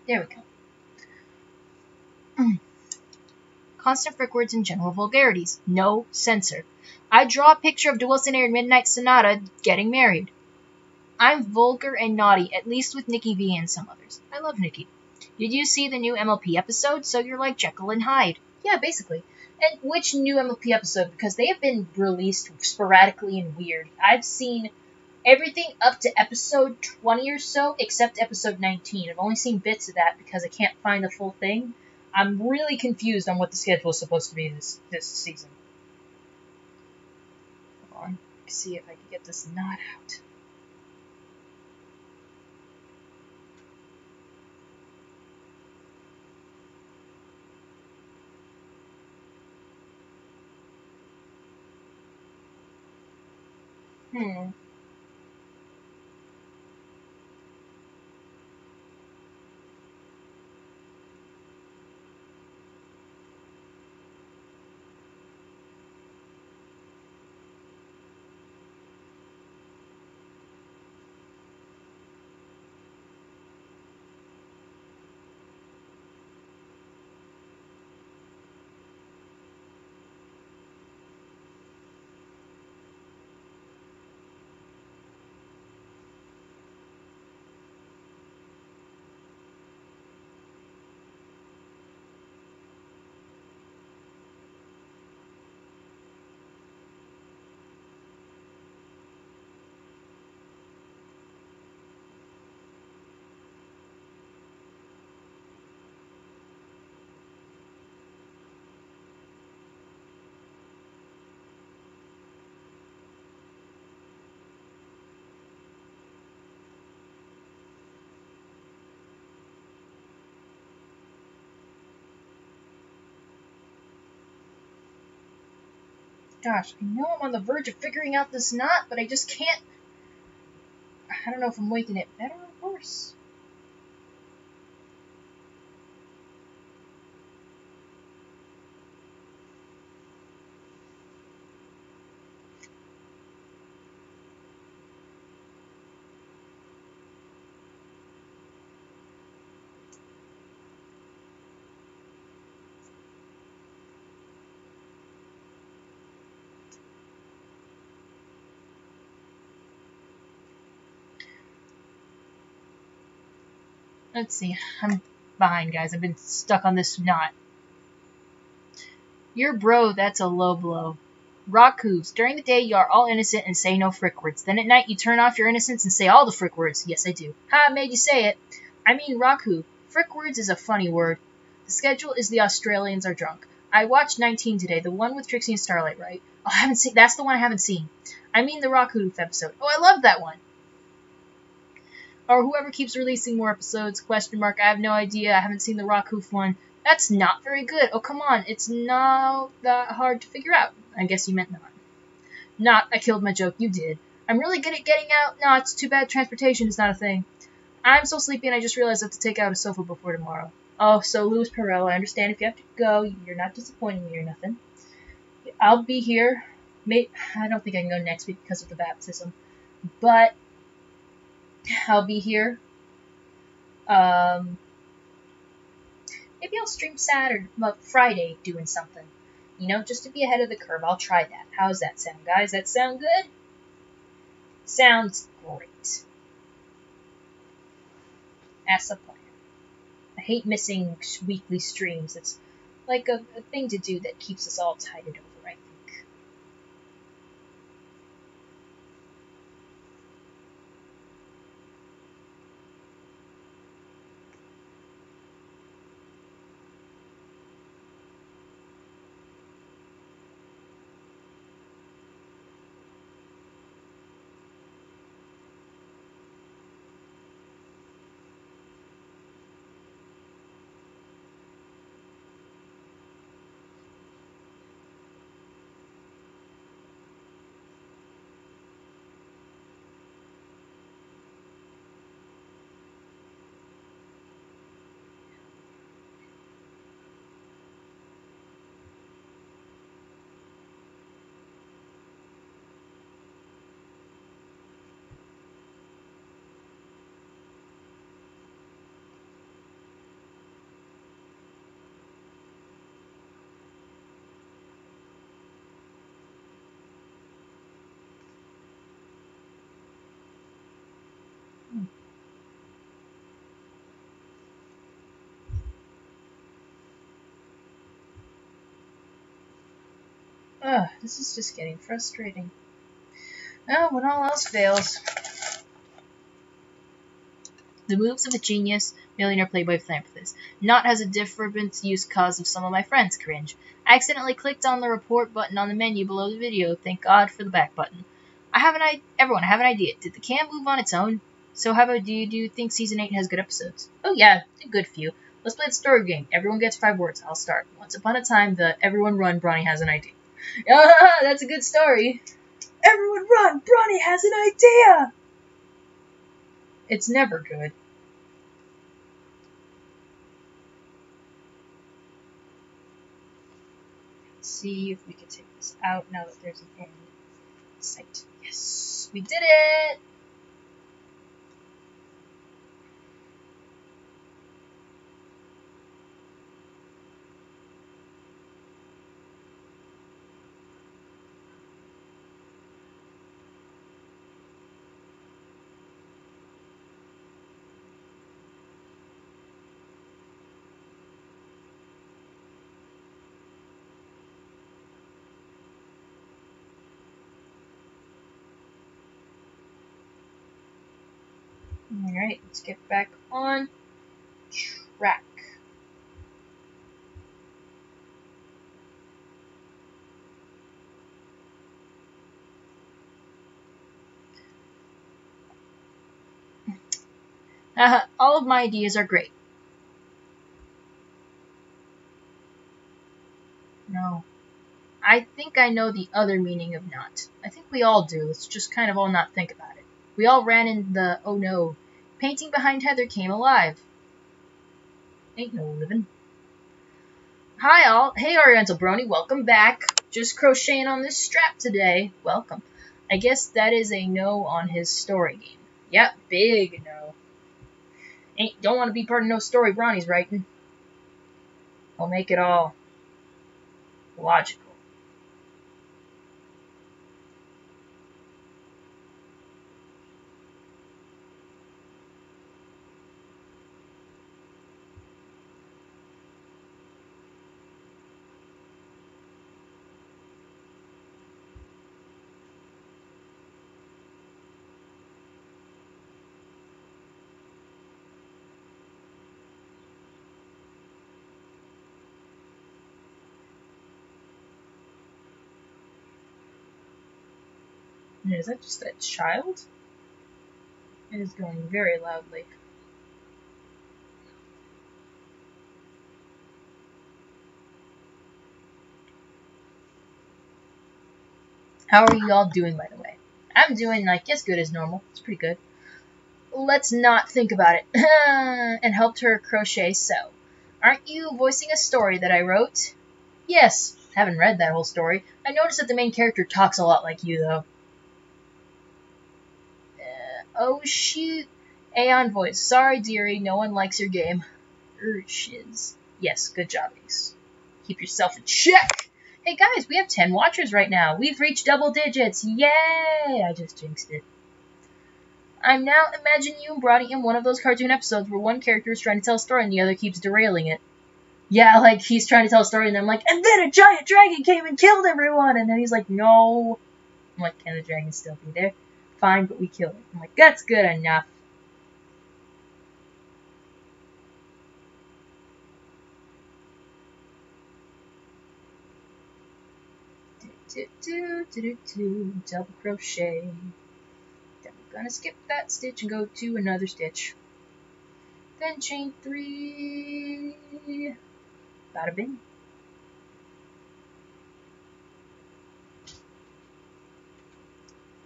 There we go. Constant frick words and general vulgarities. No censor. I draw a picture of Duelson Air Midnight Sonata getting married. I'm vulgar and naughty, at least with Nikki V and some others. I love Nikki. Did you see the new MLP episode? So you're like Jekyll and Hyde. Yeah, basically. And which new MLP episode? Because they have been released sporadically and weird. I've seen everything up to episode 20 or so, except episode 19. I've only seen bits of that because I can't find the full thing. I'm really confused on what the schedule is supposed to be this season. Hold on. see if I can get this knot out. Gosh, I know I'm on the verge of figuring out this knot, but I just can't. I don't know if I'm making it better or worse. Let's see. I'm behind, guys. I've been stuck on this knot. You're bro, that's a low blow. Rakus, during the day you are all innocent and say no frick words. Then at night you turn off your innocence and say all the frick words. Yes, I do. Ha, I made you say it. I mean, Raku. Frick words is a funny word. The schedule is the Australians are drunk. I watched 19 today, the one with Trixie and Starlight, right? Oh, I haven't seen. That's the one I haven't seen. I mean the Raku episode. Oh, I love that one. Or whoever keeps releasing more episodes, question mark, I have no idea, I haven't seen the Rockhoof one. That's not very good. Oh, come on, it's not that hard to figure out. I guess you meant not. Not, I killed my joke, you did. I'm really good at getting out. No, it's too bad transportation is not a thing. I'm so sleepy and I just realized I have to take out a sofa before tomorrow. Oh, so Louis Perot, I understand if you have to go, you're not disappointing me or nothing. I'll be here. I don't think I can go next week because of the baptism. But I'll be here. Maybe I'll stream Friday doing something. You know, just to be ahead of the curve. I'll try that. How's that sound, guys? That sound good? Sounds great. That's a plan. I hate missing weekly streams. It's like a thing to do that keeps us all tided over, I think. Ugh, this is just getting frustrating. Oh, when all else fails. The moves of a genius, millionaire, playboy, philanthropist. Not has a different use cause of some of my friends. Cringe. I accidentally clicked on the report button on the menu below the video. Thank God for the back button. Everyone, I have an idea. Did the cam move on its own? So how about do you think season 8 has good episodes? Oh yeah, a good few. Let's play the story game. Everyone gets 5 words. I'll start. Once upon a time, everyone run, Bronny has an idea. Ah, that's a good story. Everyone run, Bronny has an idea. It's never good. Let's see if we can take this out now that there's an end sight. Yes, we did it. Alright, let's get back on track. All of my ideas are great. No. I think I know the other meaning of not. I think we all do. Let's just kind of all not think about it. We all ran in the oh no. Painting behind Heather came alive. Ain't no living. Hi all. Hey Oriental Brony, welcome back. Just crocheting on this strap today. Welcome. I guess that is a no on his story game. Yep, big no. Don't want to be part of no story Bronny's writing. I'll make it all logical. Is that just a child? It is going very loudly. How are you all doing, by the way? I'm doing, like, as good as normal. It's pretty good. Let's not think about it. And helped her crochet sew. Aren't you voicing a story that I wrote? Yes. Haven't read that whole story. I noticed that the main character talks a lot like you, though. Oh, shoot. Aeon voice. Sorry, dearie. No one likes your game. Shiz. Yes, good job, Ace. Keep yourself in check. Hey, guys, we have 10 watchers right now. We've reached double digits. Yay! I just jinxed it. I'm now imagining you and Bronny in one of those cartoon episodes where one character is trying to tell a story and the other keeps derailing it. Yeah, like, he's trying to tell a story and I'm like, and then a giant dragon came and killed everyone! And then he's like, no. I'm like, can the dragon still be there? Fine, but we killed it. I'm like, that's good enough. Double crochet. Then we're gonna skip that stitch and go to another stitch. Then chain 3. Bada bing.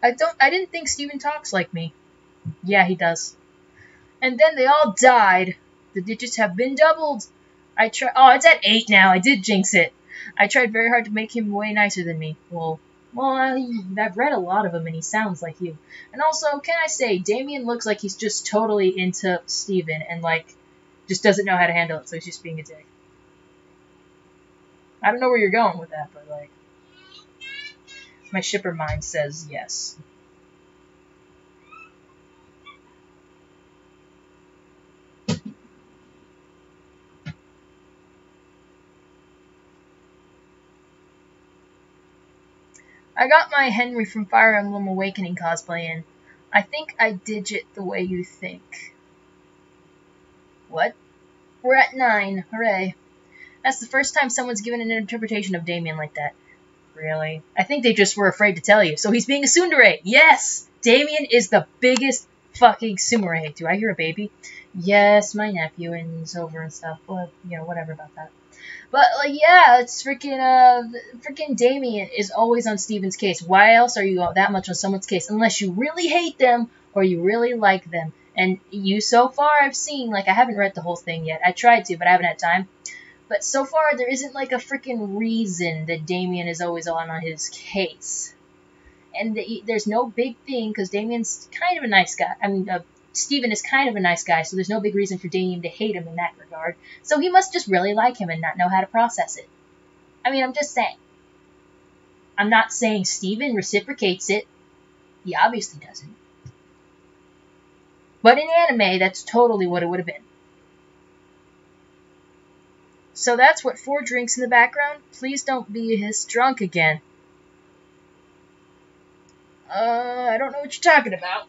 I didn't think Steven talks like me. Yeah, he does. And then they all died. The digits have been doubled. Oh, it's at 8 now. I did jinx it. I tried very hard to make him way nicer than me. Well, I've read a lot of him and he sounds like you. And also, can I say, Damien looks like he's just totally into Steven and, like, just doesn't know how to handle it, so he's just being a dick. I don't know where you're going with that, but, like, my shipper mind says yes. I got my Henry from Fire Emblem Awakening cosplay in. I think I digit the way you think. What? We're at 9. Hooray. That's the first time someone's given an interpretation of Damien like that. Really? I think they just were afraid to tell you. So he's being a tsundere. Yes! Damien is the biggest fucking tsundere. Do I hear a baby? Yes, my nephew and he's over and stuff. Well, you know, whatever about that. But, like, yeah, it's freaking Damien is always on Steven's case. Why else are you that much on someone's case? Unless you really hate them or you really like them. And you, so far, I've seen, like, I haven't read the whole thing yet. I tried to, but I haven't had time. But so far, there isn't, like, a freaking reason that Damien is always on his case. And there's no big thing, because Damien's kind of a nice guy. I mean, Steven is kind of a nice guy, so there's no big reason for Damien to hate him in that regard. So he must just really like him and not know how to process it. I mean, I'm just saying. I'm not saying Steven reciprocates it. He obviously doesn't. But in anime, that's totally what it would have been. So that's what 4 drinks in the background. Please don't be his drunk again. I don't know what you're talking about.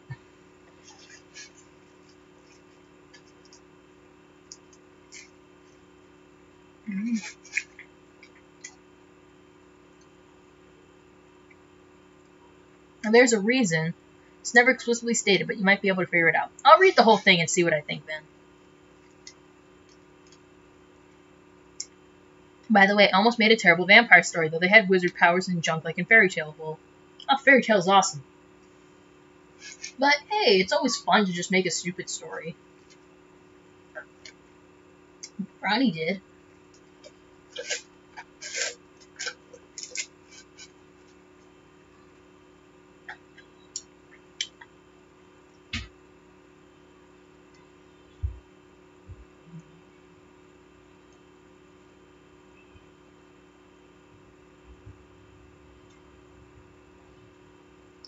Now, there's a reason. It's never explicitly stated, but you might be able to figure it out. I'll read the whole thing and see what I think then. By the way, I almost made a terrible vampire story, though they had wizard powers and junk like in Fairy Tail. Well, Fairy Tail's awesome. But hey, it's always fun to just make a stupid story. Ronnie did.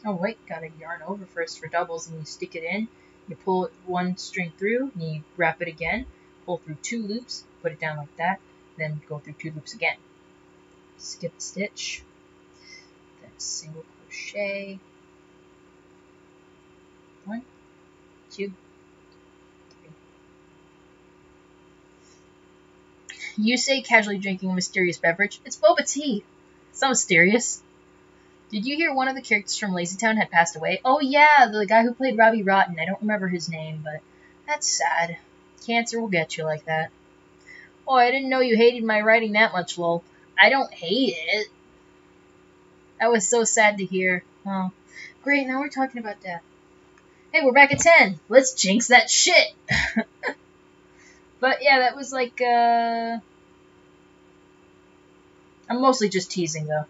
Oh wait, gotta yarn over first for doubles, and you stick it in, you pull one string through, and you wrap it again, pull through 2 loops, put it down like that, then go through 2 loops again. Skip a stitch, then single crochet, 1, 2, 3. You say casually drinking a mysterious beverage. It's boba tea. It's not mysterious. Did you hear one of the characters from LazyTown had passed away? Oh yeah, the guy who played Robbie Rotten. I don't remember his name, but that's sad. Cancer will get you like that. Oh, I didn't know you hated my writing that much, lol. I don't hate it. That was so sad to hear. Oh, great, now we're talking about death. Hey, we're back at 10. Let's jinx that shit. But yeah, that was like, I'm mostly just teasing, though.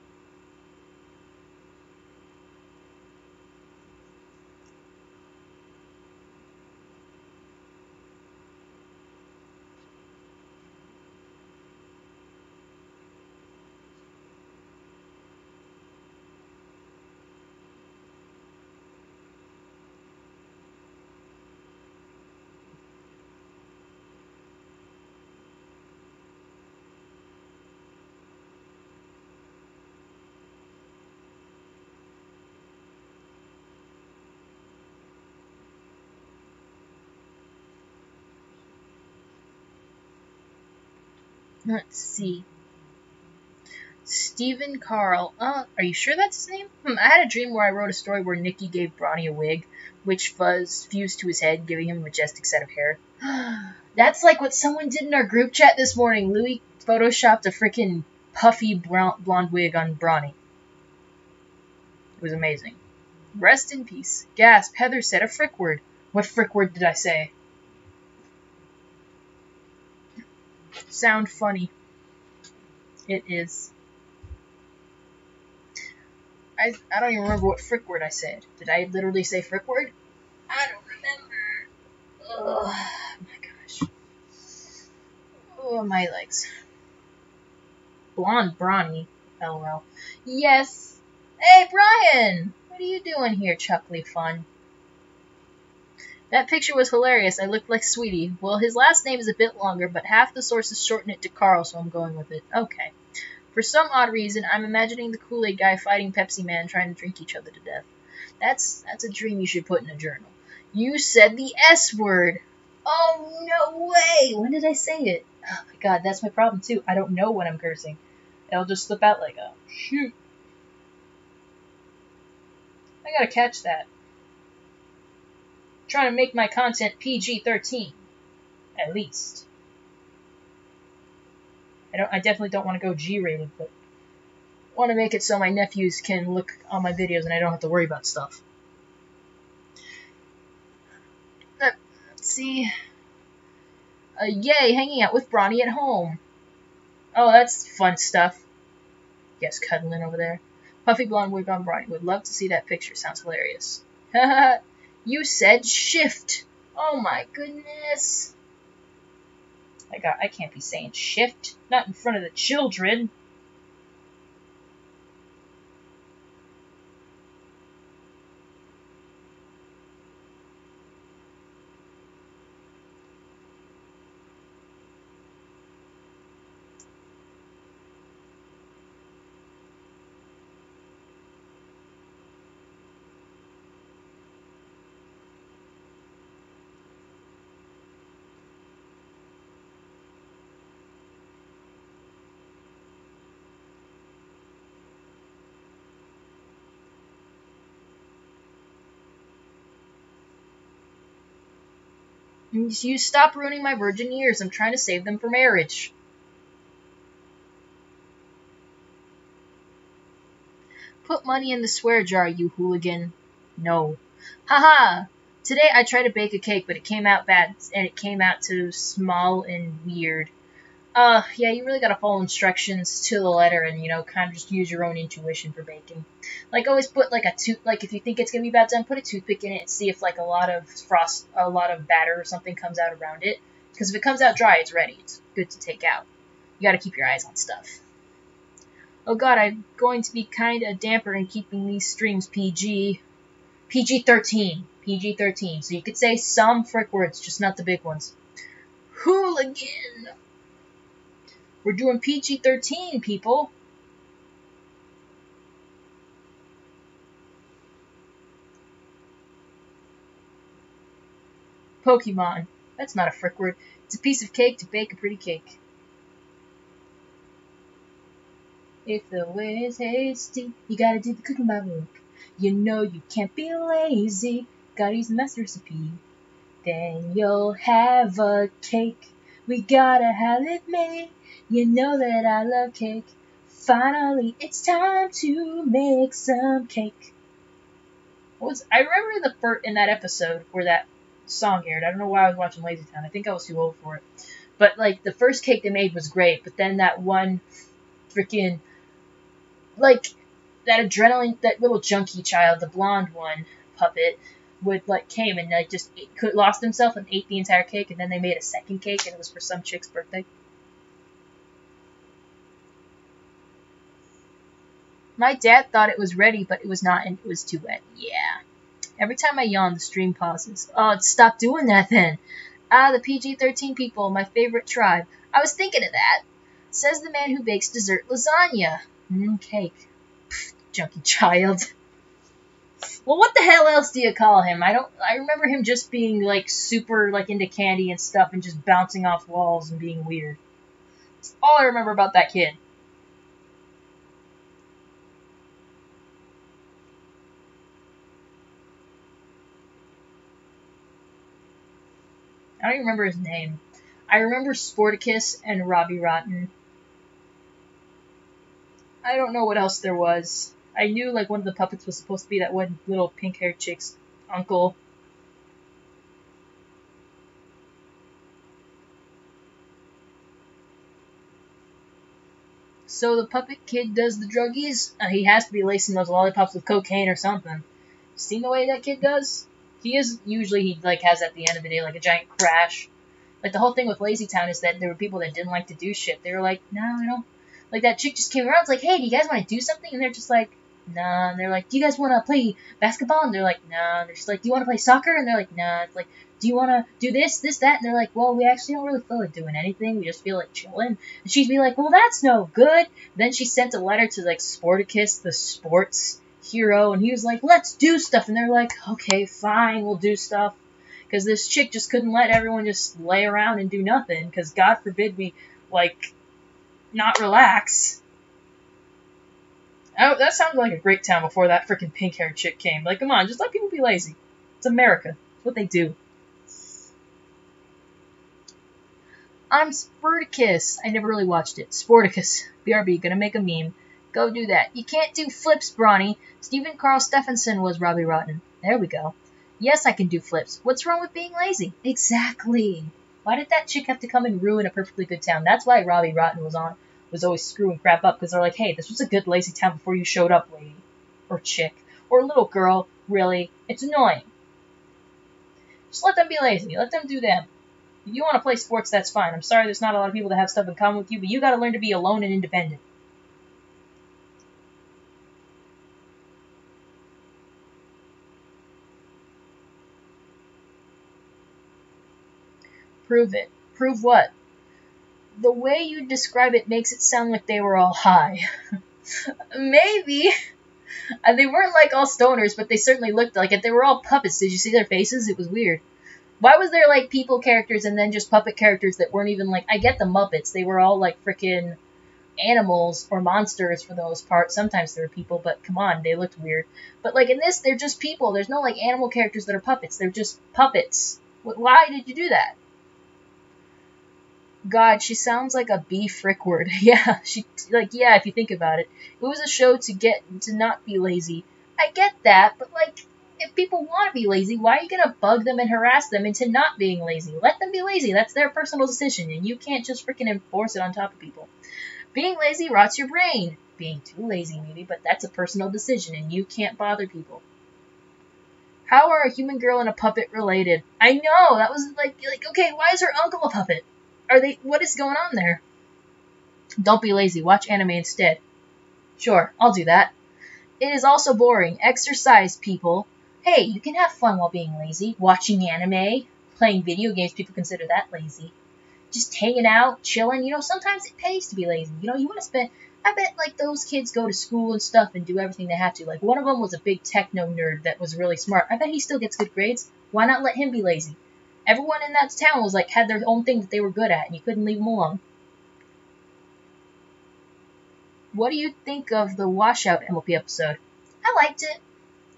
Let's see. Stephen Carl. Are you sure that's his name? I had a dream where I wrote a story where Nikki gave Bronny a wig, which was fused to his head, giving him a majestic set of hair. That's like what someone did in our group chat this morning. Louis photoshopped a freaking puffy blonde wig on Bronny. It was amazing. Rest in peace. Gasp. Heather said a frick word. What frick word did I say? Sound funny. It is. I don't even remember what frick word I said. Did I literally say frick word? I don't remember. Ugh, my gosh. Oh, my legs. Blonde Bronny. LOL. Yes. Hey, Brian! What are you doing here, Chuckly Fun? That picture was hilarious. I looked like Sweetie. Well, his last name is a bit longer, but half the sources shorten it to Carl, so I'm going with it. Okay. For some odd reason, I'm imagining the Kool-Aid guy fighting Pepsi Man trying to drink each other to death. That's a dream you should put in a journal. You said the S word. Oh, no way! When did I say it? Oh my god, that's my problem too. I don't know when I'm cursing. It'll just slip out like, oh, shoot. I gotta catch that. Trying to make my content PG-13, at least. I definitely don't want to go G-rated, but I want to make it so my nephews can look on my videos and I don't have to worry about stuff. Let's see. Yay, hanging out with Bronny at home. Oh, that's fun stuff. Yes, cuddling over there. Puffy blonde wig on Bronny. Would love to see that picture. Sounds hilarious. Haha. You said shift. Oh my goodness. I can't be saying shift. Not in front of the children. You stop ruining my virgin years. I'm trying to save them for marriage. Put money in the swear jar, you hooligan. No. Haha! Today I tried to bake a cake, but it came out bad, and it came out too small and weird. Yeah, you really gotta follow instructions to the letter and, you know, kind of just use your own intuition for baking. Like, always put, like, if you think it's gonna be bad done, put a toothpick in it and see if, like, a lot of batter or something comes out around it. Because if it comes out dry, it's ready. It's good to take out. You gotta keep your eyes on stuff. Oh god, I'm going to be kinda damper in keeping these streams PG. PG-13. PG-13. So you could say some frick words, just not the big ones. Hooligan! We're doing PG-13, people. Pokemon. That's not a frick word. It's a piece of cake to bake a pretty cake. If the way is hasty, you gotta do the cooking by book. You know you can't be lazy, gotta use the master recipe. Then you'll have a cake, we gotta have it made. You know that I love cake. Finally, it's time to make some cake. I remember in that episode where that song aired. I don't know why I was watching Lazy Town. I think I was too old for it. But, like, the first cake they made was great, but then that one freaking, like, that little junkie child, the blonde one, puppet, came and, like, just lost himself and ate the entire cake, and then they made a second cake, and it was for some chick's birthday. My dad thought it was ready, but it was not, and it was too wet. Yeah. Every time I yawn, the stream pauses. Oh, stop doing that then. The PG-13 people, my favorite tribe. I was thinking of that. Says the man who bakes dessert lasagna. Cake. Pfft, junkie child. Well, what the hell else do you call him? I remember him just being, like, super, like, into candy and stuff and just bouncing off walls and being weird. That's all I remember about that kid. I don't even remember his name. I remember Sporticus and Robbie Rotten. I don't know what else there was. I knew, like, one of the puppets was supposed to be that one little pink-haired chick's uncle. So the puppet kid does the druggies? He has to be lacing those lollipops with cocaine or something. Seen the way that kid does? He has at the end of the day, like, a giant crash. Like, the whole thing with Lazy Town is that there were people that didn't like to do shit. They were like, no, I don't. Like, that chick just came around, it's like, hey, do you guys want to do something? And they're just like, nah. And they're like, do you guys want to play basketball? And they're like, nah. And they're just like, do you want to play soccer? And they're like, nah. It's like, do you want to do this, that? And they're like, well, we actually don't really feel like doing anything. We just feel like chilling. And she'd be like, well, that's no good. Then she sent a letter to, like, Sporticus, the sports hero, and he was like, let's do stuff. And they're like, okay, fine, we'll do stuff. Because this chick just couldn't let everyone just lay around and do nothing. Because God forbid we, like, not relax. Oh, that sounded like a great town before that freaking pink-haired chick came. Like, come on, just let people be lazy. It's America. It's what they do. I'm Sporticus. I never really watched it. Sporticus. BRB, gonna make a meme. Go do that. You can't do flips, Brawny. Stephen Carl Stephenson was Robbie Rotten. There we go. Yes, I can do flips. What's wrong with being lazy? Exactly. Why did that chick have to come and ruin a perfectly good town? That's why Robbie Rotten was always screwing crap up, because they're like, hey, this was a good lazy town before you showed up, lady. Or chick. Or little girl. Really? It's annoying. Just let them be lazy. Let them do them. If you want to play sports, that's fine. I'm sorry there's not a lot of people that have stuff in common with you, but you gotta learn to be alone and independent. Prove it. Prove what? The way you describe it makes it sound like they were all high. Maybe. They weren't like all stoners, but they certainly looked like it. They were all puppets. Did you see their faces? It was weird. Why was there like people characters and then just puppet characters that weren't even like... I get the Muppets. They were all like freaking animals or monsters for the most part. Sometimes they were people, but come on, they looked weird. But like in this, they're just people. There's no like animal characters that are puppets. They're just puppets. Why did you do that? God, she sounds like a B frick word. Yeah, yeah, if you think about it. It was a show to not be lazy. I get that, but like, if people want to be lazy, why are you gonna bug them and harass them into not being lazy? Let them be lazy. That's their personal decision, and you can't just freaking enforce it on top of people. Being lazy rots your brain. Being too lazy, maybe, but that's a personal decision, and you can't bother people. How are a human girl and a puppet related? I know, that was like, okay, why is her uncle a puppet? What is going on there? Don't be lazy. Watch anime instead. Sure, I'll do that. It is also boring. Exercise, people. Hey, you can have fun while being lazy. Watching anime, playing video games, people consider that lazy. Just hanging out, chilling. You know, sometimes it pays to be lazy. You know, you want to spend... I bet, like, those kids go to school and stuff and do everything they have to. Like, one of them was a big techno nerd that was really smart. I bet he still gets good grades. Why not let him be lazy? Everyone in that town was like had their own thing that they were good at, and you couldn't leave them alone. What do you think of the washout MLP episode? I liked it.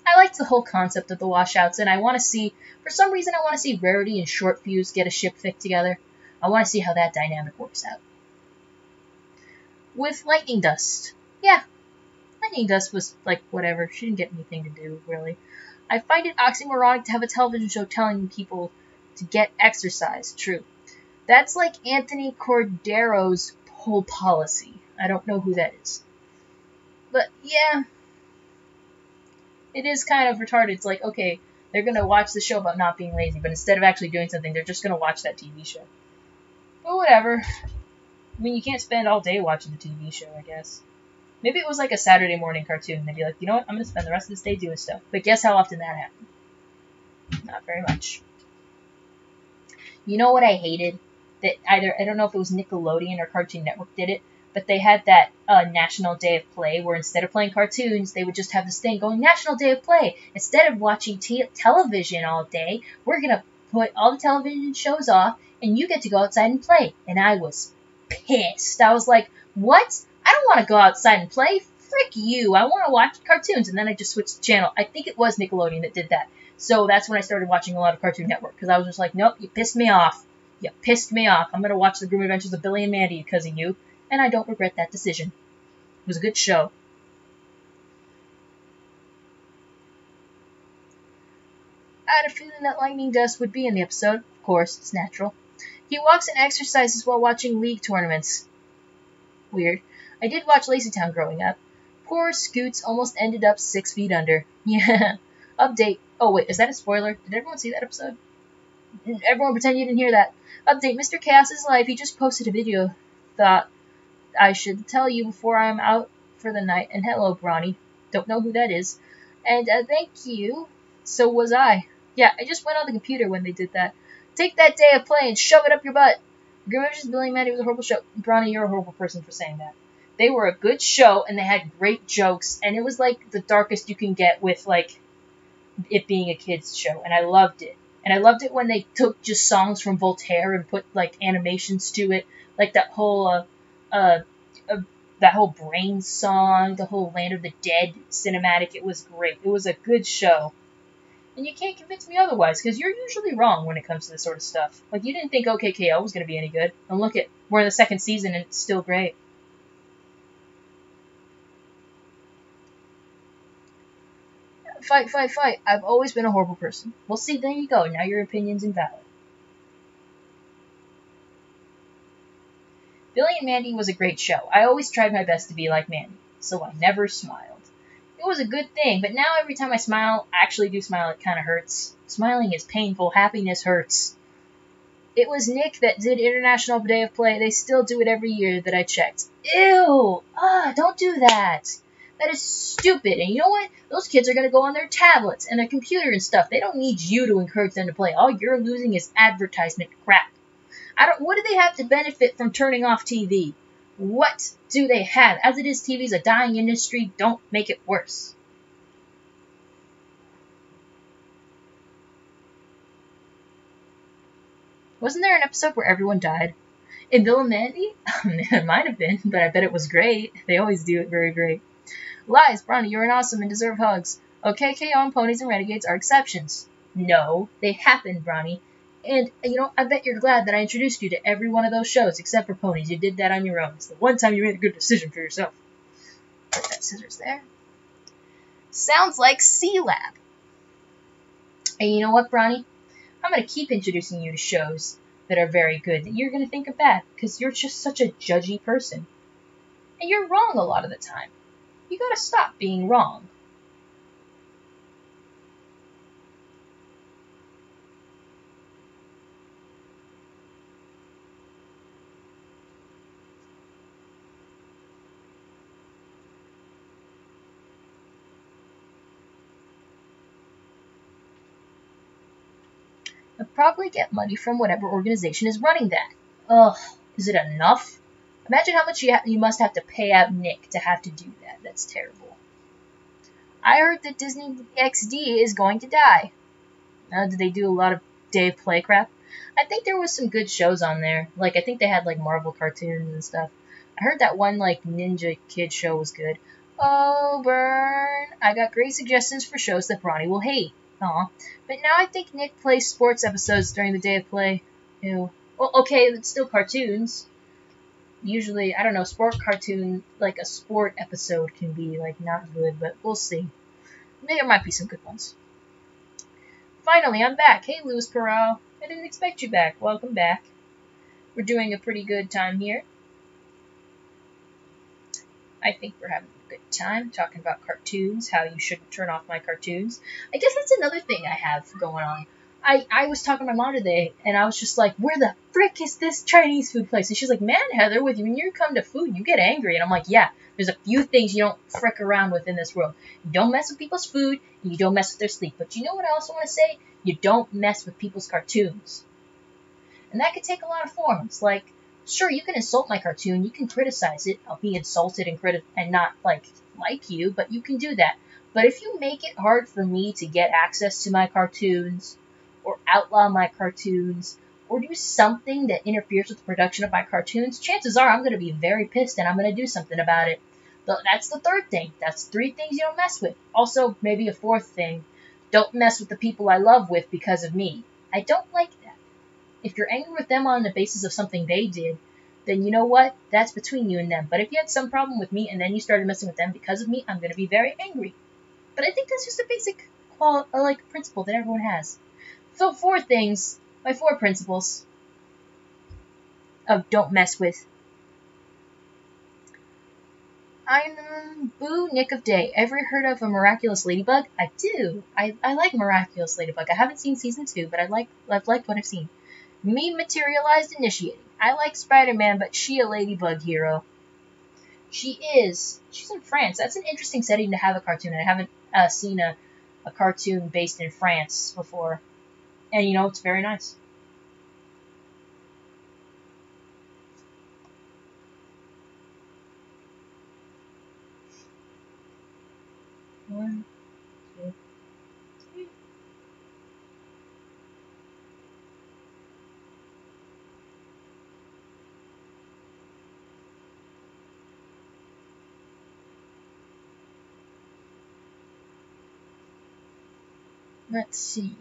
I liked the whole concept of the washouts, and I want to see, for some reason, I want to see Rarity and Short Fuse get a ship fic together. I want to see how that dynamic works out. With Lightning Dust. Yeah, Lightning Dust was like, whatever. She didn't get anything to do, really. I find it oxymoronic to have a television show telling people to get exercise. True. That's like Anthony Cordero's whole policy. I don't know who that is. But, yeah. It is kind of retarded. It's like, okay, they're going to watch the show about not being lazy, but instead of actually doing something, they're just going to watch that TV show. But whatever. I mean, you can't spend all day watching the TV show, I guess. Maybe it was like a Saturday morning cartoon. They'd be like, you know what, I'm going to spend the rest of this day doing stuff. But guess how often that happened? Not very much. You know what I hated? That I don't know if it was Nickelodeon or Cartoon Network did it, but they had that National Day of Play where instead of playing cartoons, they would just have this thing going, National Day of Play. Instead of watching television all day, we're going to put all the television shows off, and you get to go outside and play. And I was pissed. I was like, what? I don't want to go outside and play. Frick you. I want to watch cartoons. And then I just switched the channel. I think it was Nickelodeon that did that. So that's when I started watching a lot of Cartoon Network, because I was just like, nope, you pissed me off. You pissed me off. I'm going to watch The Grim Adventures of Billy and Mandy because of you, and I don't regret that decision. It was a good show. I had a feeling that Lightning Dust would be in the episode. Of course, it's natural. He walks and exercises while watching league tournaments. Weird. I did watch Lazy Town growing up. Poor Scoots almost ended up 6 feet under. Yeah. Update. Oh, wait, is that a spoiler? Did everyone see that episode? Everyone pretend you didn't hear that. Update. Mr. Chaos's life. He just posted a video. Thought I should tell you before I'm out for the night. And hello, Brawny. Don't know who that is. And thank you. So was I. Yeah, I just went on the computer when they did that. Take that day of play and shove it up your butt. Grim Adventures of Billy and Mandy was a horrible show. Brawny, you're a horrible person for saying that. They were a good show, and they had great jokes, and it was like the darkest you can get with like it being a kids show, and I loved it. And I loved it when they took just songs from Voltaire and put like animations to it, like that whole that whole Brain song, the whole Land of the Dead cinematic. It was great. It was a good show. And you can't convince me otherwise, because you're usually wrong when it comes to this sort of stuff. Like, you didn't think OKKO was going to be any good. And look at, we're in the second season and it's still great. Fight, fight, fight. I've always been a horrible person. Well, see, there you go. Now your opinion's invalid. Billy and Mandy was a great show. I always tried my best to be like Mandy, so I never smiled. It was a good thing, but now every time I smile, I actually do smile, it kind of hurts. Smiling is painful. Happiness hurts. It was Nick that did International Day of Play. They still do it every year that I checked. Ew! Don't do that. That is stupid. And you know what? Those kids are going to go on their tablets and their computer and stuff. They don't need you to encourage them to play. All you're losing is advertisement crap. What do they have to benefit from turning off TV? What do they have? As it is, TV is a dying industry. Don't make it worse. Wasn't there an episode where everyone died? In Bill and Mandy? It might have been, but I bet it was great. They always do it very great. Lies, Bronny, you're an awesome and deserve hugs. OKKO and Ponies and Renegades are exceptions. No, they happen, Bronny. And, I bet you're glad that I introduced you to every one of those shows, except for Ponies. You did that on your own. It's the one time you made a good decision for yourself. Put that scissors there. Sounds like C-Lab. And you know what, Bronny? I'm going to keep introducing you to shows that are very good that you're going to think of bad, because you're just such a judgy person. And you're wrong a lot of the time. You got to stop being wrong. You'll probably get money from whatever organization is running that. Ugh, is it enough? Imagine how much you must have to pay out Nick to have to do that. That's terrible. I heard that Disney XD is going to die. Did they do a lot of Day of Play crap? I think there was some good shows on there. Like, I think they had, like, Marvel cartoons and stuff. I heard that one, like, Ninja Kid show was good. Oh, Burn! I got great suggestions for shows that Bronny will hate. Aw. But now I think Nick plays sports episodes during the Day of Play. Ew. Well, okay, it's still cartoons. Usually, I don't know, sport cartoon, like a sport episode can be, like, not good, but we'll see. There might be some good ones. Finally, I'm back. Hey, Louis Perot. I didn't expect you back. Welcome back. We're doing a pretty good time here. I think we're having a good time talking about cartoons, how you shouldn't turn off my cartoons. I guess that's another thing I have going on. I was talking to my mom today, and I was just like, where the frick is this Chinese food place? And she's like, man, Heather, when you come to food, you get angry. And I'm like, yeah, there's a few things you don't frick around with in this world. You don't mess with people's food, and you don't mess with their sleep. But you know what I also want to say? You don't mess with people's cartoons. And that could take a lot of forms. Like, sure, you can insult my cartoon, you can criticize it. I'll be insulted and not, like you, but you can do that. But if you make it hard for me to get access to my cartoons, or outlaw my cartoons, or do something that interferes with the production of my cartoons, chances are I'm going to be very pissed and I'm going to do something about it. But that's the third thing. That's 3 things you don't mess with. Also, maybe a 4th thing. Don't mess with the people I love with because of me. I don't like that. If you're angry with them on the basis of something they did, then you know what? That's between you and them. But if you had some problem with me and then you started messing with them because of me, I'm going to be very angry. But I think that's just a basic principle that everyone has. So 4 things, my 4 principles of don't mess with. I'm Boo Nick of Day. Ever heard of a Miraculous Ladybug? I do. I like Miraculous Ladybug. I haven't seen season 2, but I've liked what I've seen. Me Materialized Initiating. I like Spider-Man, but she a Ladybug hero. She is. She's in France. That's an interesting setting to have a cartoon. I haven't seen a cartoon based in France before. And, it's very nice. One, two, three. Let's see.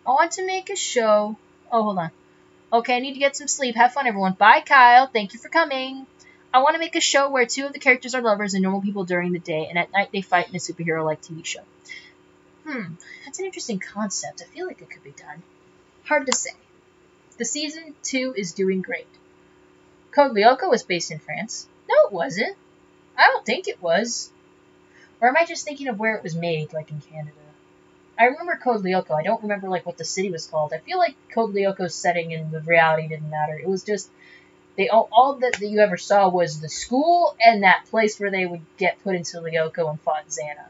I want to make a show. Oh, hold on. Okay, I need to get some sleep. Have fun, everyone. Bye, Kyle. Thank you for coming. I want to make a show where two of the characters are lovers and normal people during the day, and at night they fight in a superhero-like TV show. That's an interesting concept. I feel like it could be done. Hard to say. The season 2 is doing great. Code Lyoko was based in France. No, it wasn't. I don't think it was. Or am I just thinking of where it was made, like in Canada? I remember Code Lyoko. I don't remember like what the city was called. I feel like Code Lyoko's setting and the reality didn't matter. It was just they all that you ever saw was the school and that place where they would get put into Lyoko and fought Xana.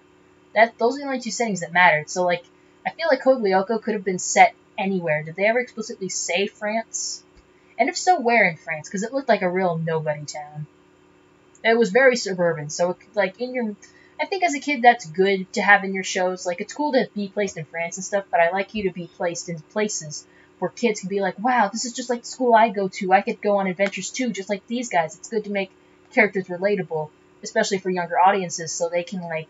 Those are the only two settings that mattered. So like I feel like Code Lyoko could have been set anywhere. Did they ever explicitly say France? And if so, where in France? Because it looked like a real nobody town. It was very suburban, so it, like in your, I think as a kid that's good to have in your shows. Like it's cool to be placed in France and stuff, but I like you to be placed in places where kids can be like, wow, this is just like the school I go to. I could go on adventures too, just like these guys. It's good to make characters relatable, especially for younger audiences, so they can like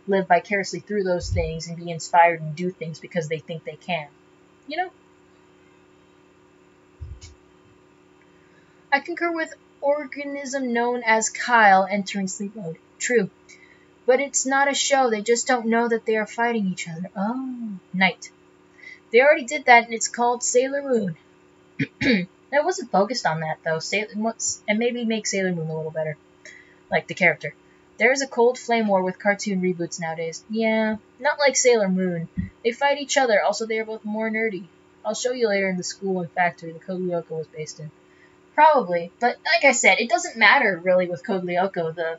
live vicariously through those things and be inspired and do things because they think they can. You know. I concur with organism known as Kyle entering sleep mode. True. But it's not a show. They just don't know that they are fighting each other. Oh. Night. They already did that, and it's called Sailor Moon. It wasn't focused on that, though. And maybe make Sailor Moon a little better. Like the character. There is a cold flame war with cartoon reboots nowadays. Yeah, not like Sailor Moon. They fight each other. Also, they are both more nerdy. I'll show you later in the school and factory the Code Lyoko was based in. Probably, but like I said, it doesn't matter really with Code Lyoko.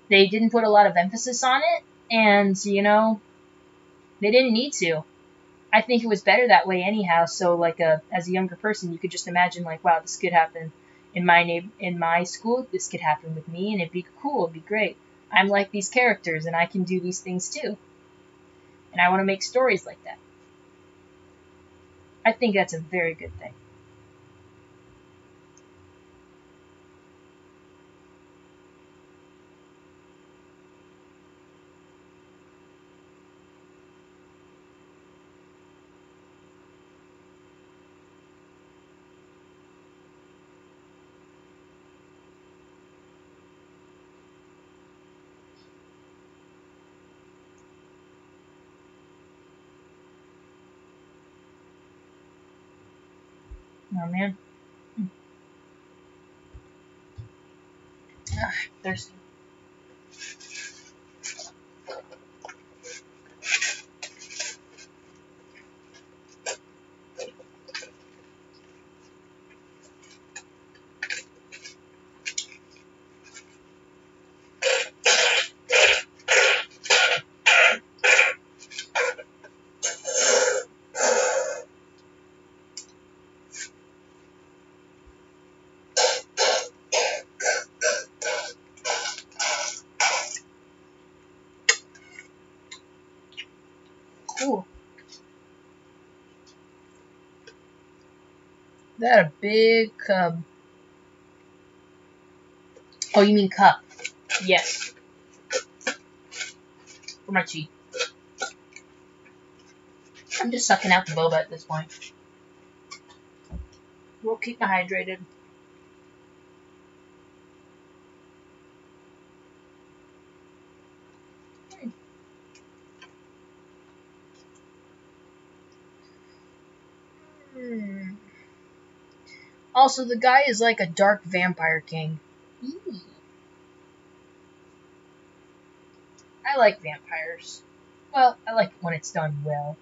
They didn't put a lot of emphasis on it, and they didn't need to. I think it was better that way anyhow. So like as a younger person, you could just imagine like, wow, this could happen in my school. This could happen with me, and it'd be cool. It'd be great. I'm like these characters, and I can do these things too. And I want to make stories like that. I think that's a very good thing. Oh man, thirsty. Cool. That a big cub. Oh, you mean cup? Yes. For my tea. I'm just sucking out the boba at this point. We'll keep me hydrated. Also, the guy is like a dark vampire king. I like vampires. Well, I like it when it's done well.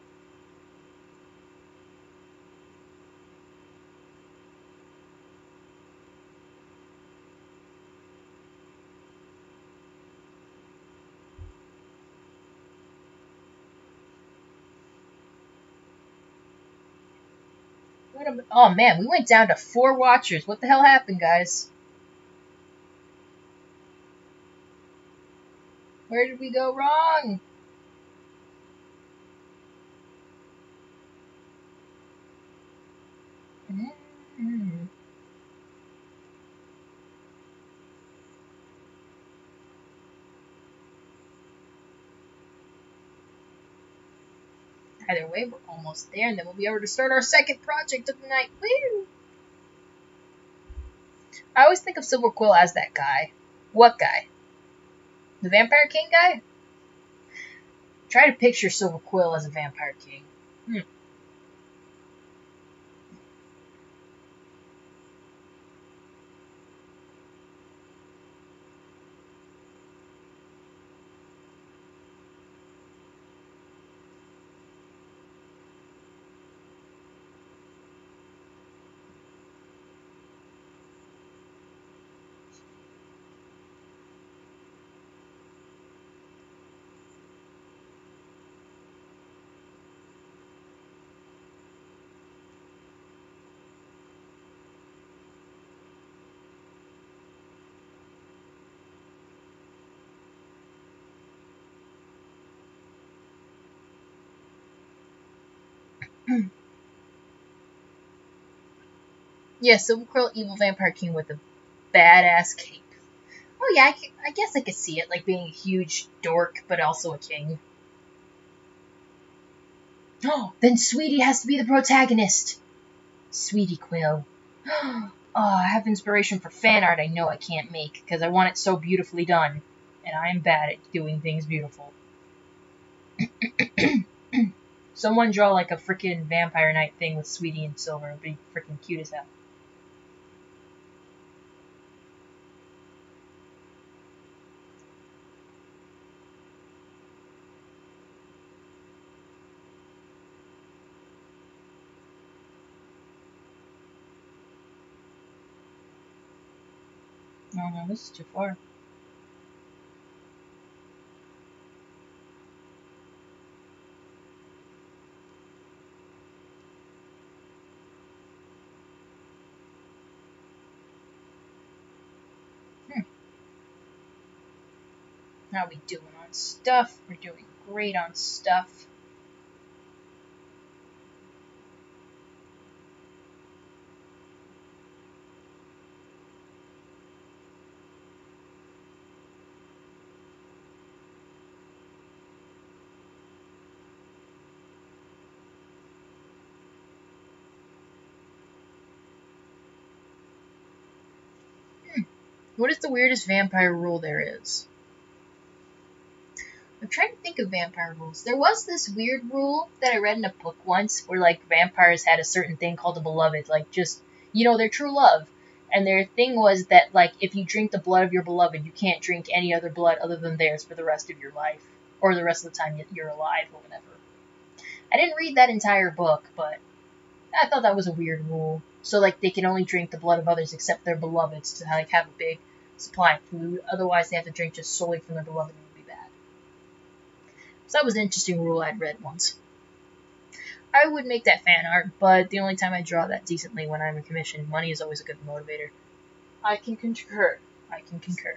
Oh man, we went down to 4 watchers. What the hell happened, guys? Where did we go wrong? Either way, we're almost there, and then we'll be able to start our second project of the night. Woo! I always think of Silver Quill as that guy. What guy? The Vampire King guy? Try to picture Silver Quill as a Vampire King. Yeah, Silver Quill, evil Vampire King with a badass cape. Oh yeah, I guess I could see it, like being a huge dork, but also a king. Oh, then Sweetie has to be the protagonist. Sweetie Quill. Oh, I have inspiration for fan art I know I can't make, because I want it so beautifully done. And I'm bad at doing things beautiful. Someone draw like a freaking Vampire Knight thing with Sweetie and Silver. It'd be freaking cute as hell. Oh no, this is too far. How we doing on stuff? We're doing great on stuff. What is the weirdest vampire rule there is? I'm trying to think of vampire rules. There was this weird rule that I read in a book once where, like, vampires had a certain thing called a beloved. Like, just, you know, their true love. And their thing was that, like, if you drink the blood of your beloved, you can't drink any other blood other than theirs for the rest of your life. Or the rest of the time you're alive or whatever. I didn't read that entire book, but I thought that was a weird rule. So, like, they can only drink the blood of others except their beloveds to, like, have a big supply of food. Otherwise, they have to drink just solely from their beloved, and it would be bad. So that was an interesting rule I'd read once. I would make that fan art, but the only time I draw that decently when I'm in commission, money is always a good motivator. I can concur. I can concur.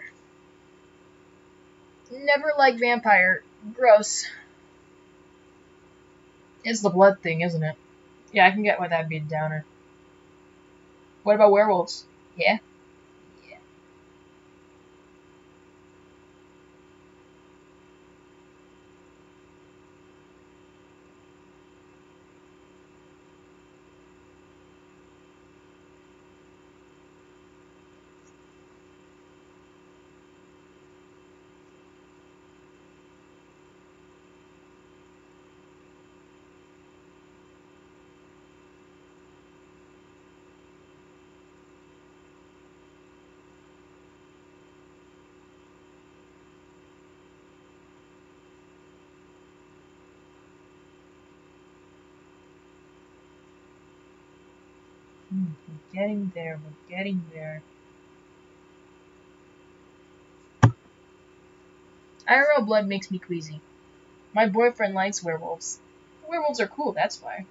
Never liked vampire. Gross. It's the blood thing, isn't it? Yeah, I can get why that'd be a downer. What about werewolves? Yeah? Yeah. We're getting there. We're getting there. IRL blood makes me queasy. My boyfriend likes werewolves. Werewolves are cool, that's why.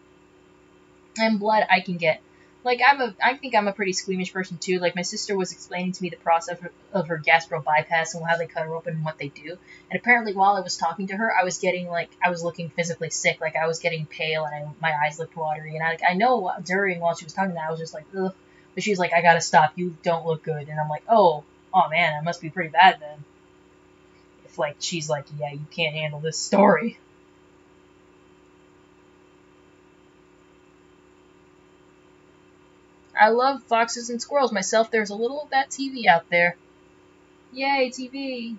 And blood I can get. Like, I think I'm a pretty squeamish person too. Like, my sister was explaining to me the process of her gastro bypass and how they cut her open and what they do. And apparently, while I was talking to her, I was getting, like, I was looking physically sick. Like, I was getting pale and my eyes looked watery. And I know while she was talking to that, I was just like, ugh. But she's like, I gotta stop. You don't look good. And I'm like, oh man, I must be pretty bad then. If, like, she's like, yeah, you can't handle this story. I love foxes and squirrels myself. There's a little of that TV out there. Yay, TV.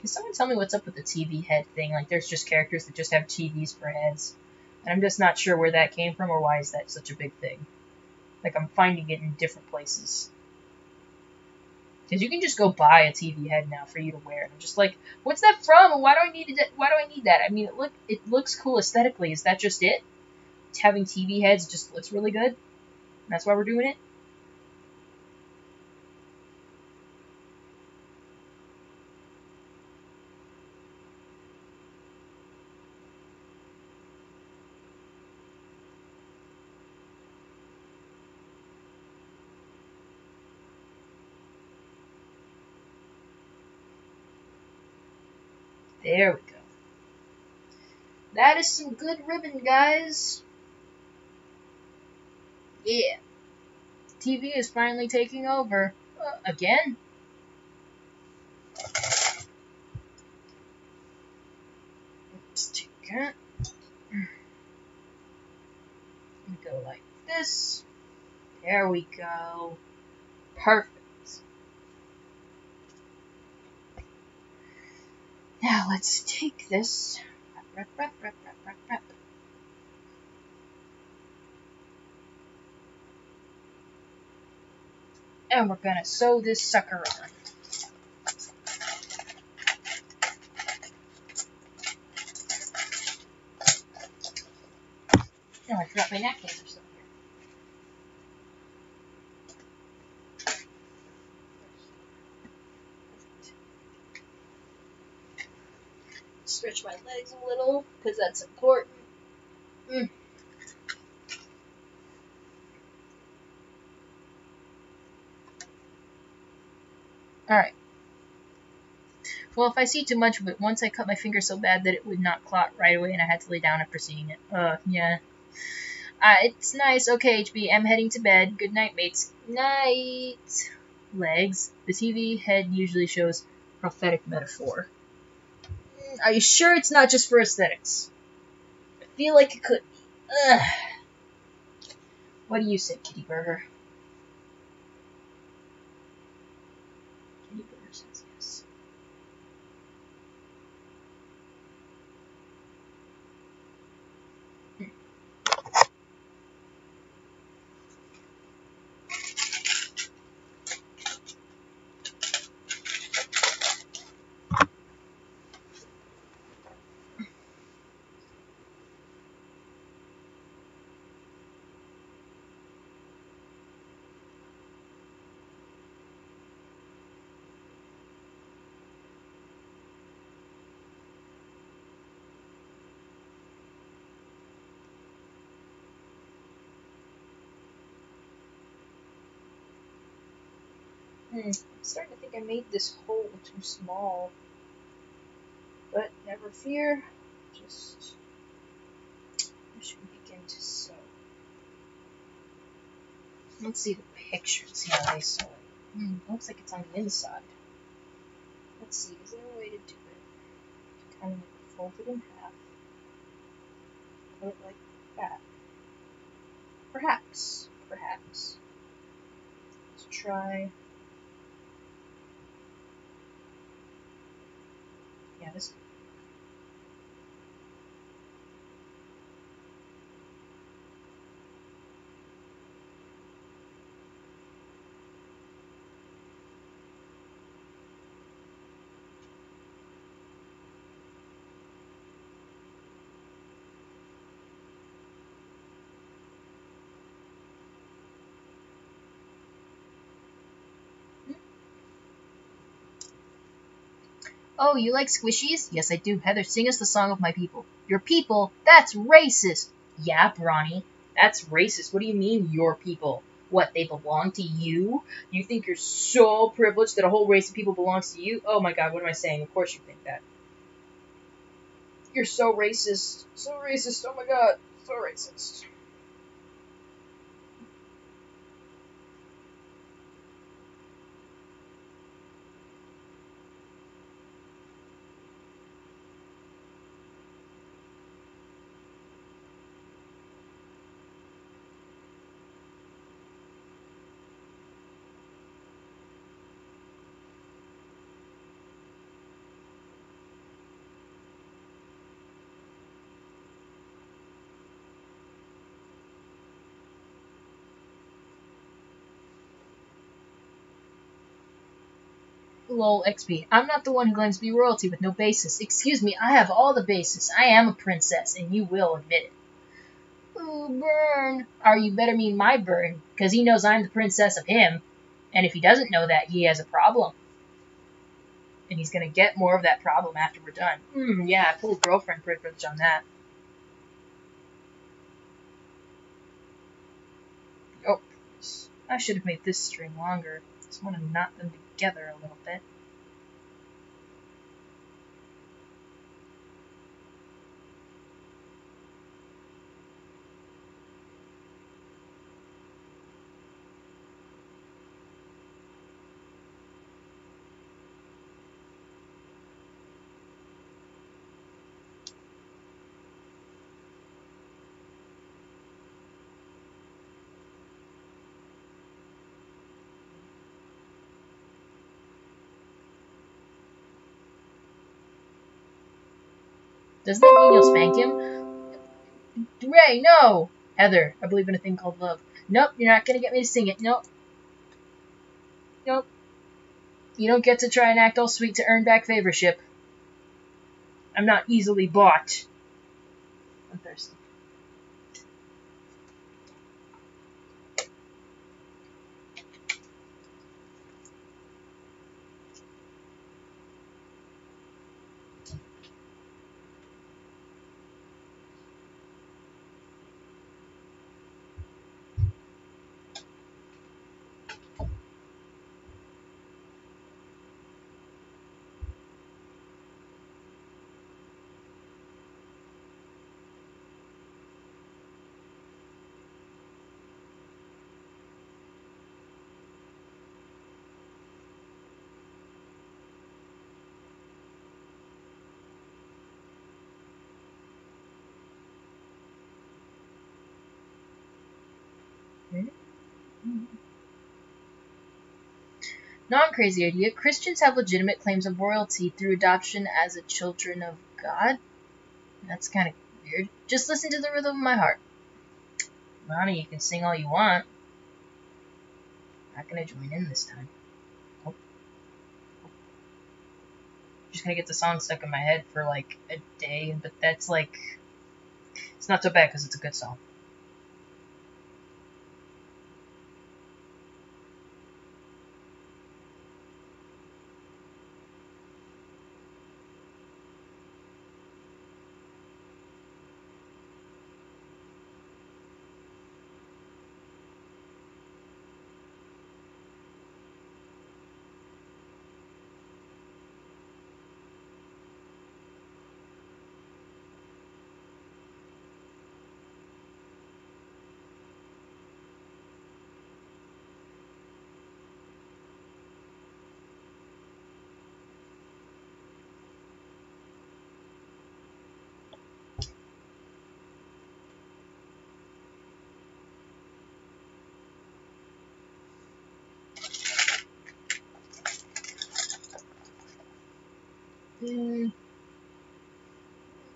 Can someone tell me what's up with the TV head thing? Like, there's just characters that just have TVs for heads. And I'm just not sure where that came from or why is that such a big thing. Like, I'm finding it in different places. Because you can just go buy a TV head now for you to wear. And I'm just like, what's that from? And why do I need it? Why do I need that? I mean, it looks cool aesthetically. Is that just it? Having TV heads just looks really good? That's why we're doing it? There we go. That is some good ribbon, guys. Yeah. TV is finally taking over. Again? Let's take it. Go like this. There we go. Perfect. Now let's take this. And we're gonna sew this sucker on. Oh, I forgot my napkins or something. Stretch my legs a little, because that's important. Alright. Well, if I see too much of it, once I cut my finger so bad that it would not clot right away and I had to lay down after seeing it. Yeah. It's nice. Okay, HB, I'm heading to bed. Good night, mates. Night. Legs. The TV head usually shows prophetic metaphor. Are you sure it's not just for aesthetics? I feel like it could be. Ugh. What do you say, Kitty Burger? Kitty Burger says yes. I'm starting to think I made this hole too small. But never fear. Just I should begin to sew. Let's see the picture and see how they sew it. Looks like it's on the inside. Let's see, is there a way to do it? Kind of fold it in half. Put it like that. Perhaps. Let's try. Yeah, this. Oh, you like squishies? Yes, I do. Heather, sing us the song of my people. Your people? That's racist. Yeah, Bronny, that's racist. What do you mean, your people? What, they belong to you? You think you're so privileged that a whole race of people belongs to you? Oh my god, what am I saying? Of course you think that. You're so racist. So racist. Oh my god. So racist. Lol XP. I'm not the one who claims to be royalty with no basis. Excuse me, I have all the basis. I am a princess, and you will admit it. Ooh, burn. Or you better mean my burn, because he knows I'm the princess of him. And if he doesn't know that, he has a problem. And he's going to get more of that problem after we're done. Yeah, I pulled girlfriend privilege on that. Oh, I should have made this string longer. Just want to knot them together a little bit. Doesn't that mean you'll spank him? Ray, no! Heather, I believe in a thing called love. Nope, you're not gonna get me to sing it. Nope. Nope. You don't get to try and act all sweet to earn back favorship. I'm not easily bought. I'm thirsty. Non-crazy idea. Christians have legitimate claims of royalty through adoption as a children of God? That's kind of weird. Just listen to the rhythm of my heart. Honey, you can sing all you want. Not gonna join in this time. Nope. Just gonna get the song stuck in my head for like a day, but that's like... It's not so bad because it's a good song.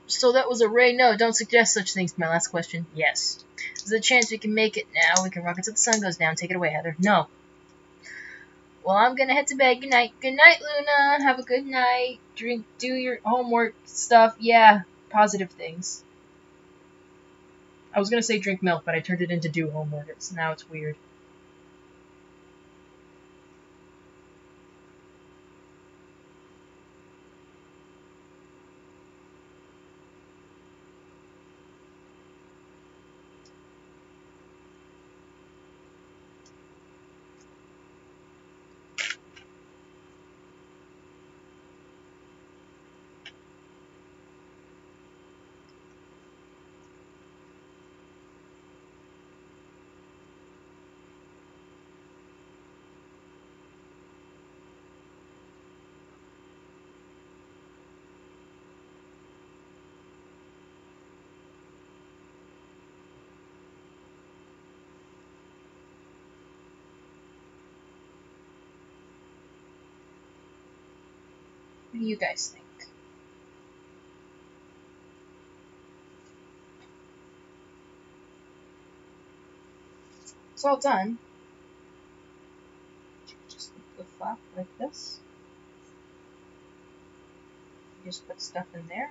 So that was a Ray. No, don't suggest such things. My last question. Yes. There's a chance we can make it now. We can rock until the sun goes down. Take it away, Heather. No. Well, I'm gonna head to bed. Good night. Good night, Luna. Have a good night. Drink. Do your homework stuff. Yeah. Positive things. I was gonna say drink milk, but I turned it into do homework. Now it's weird. What do you guys think? It's all done. Just flip the flap like this. You just put stuff in there.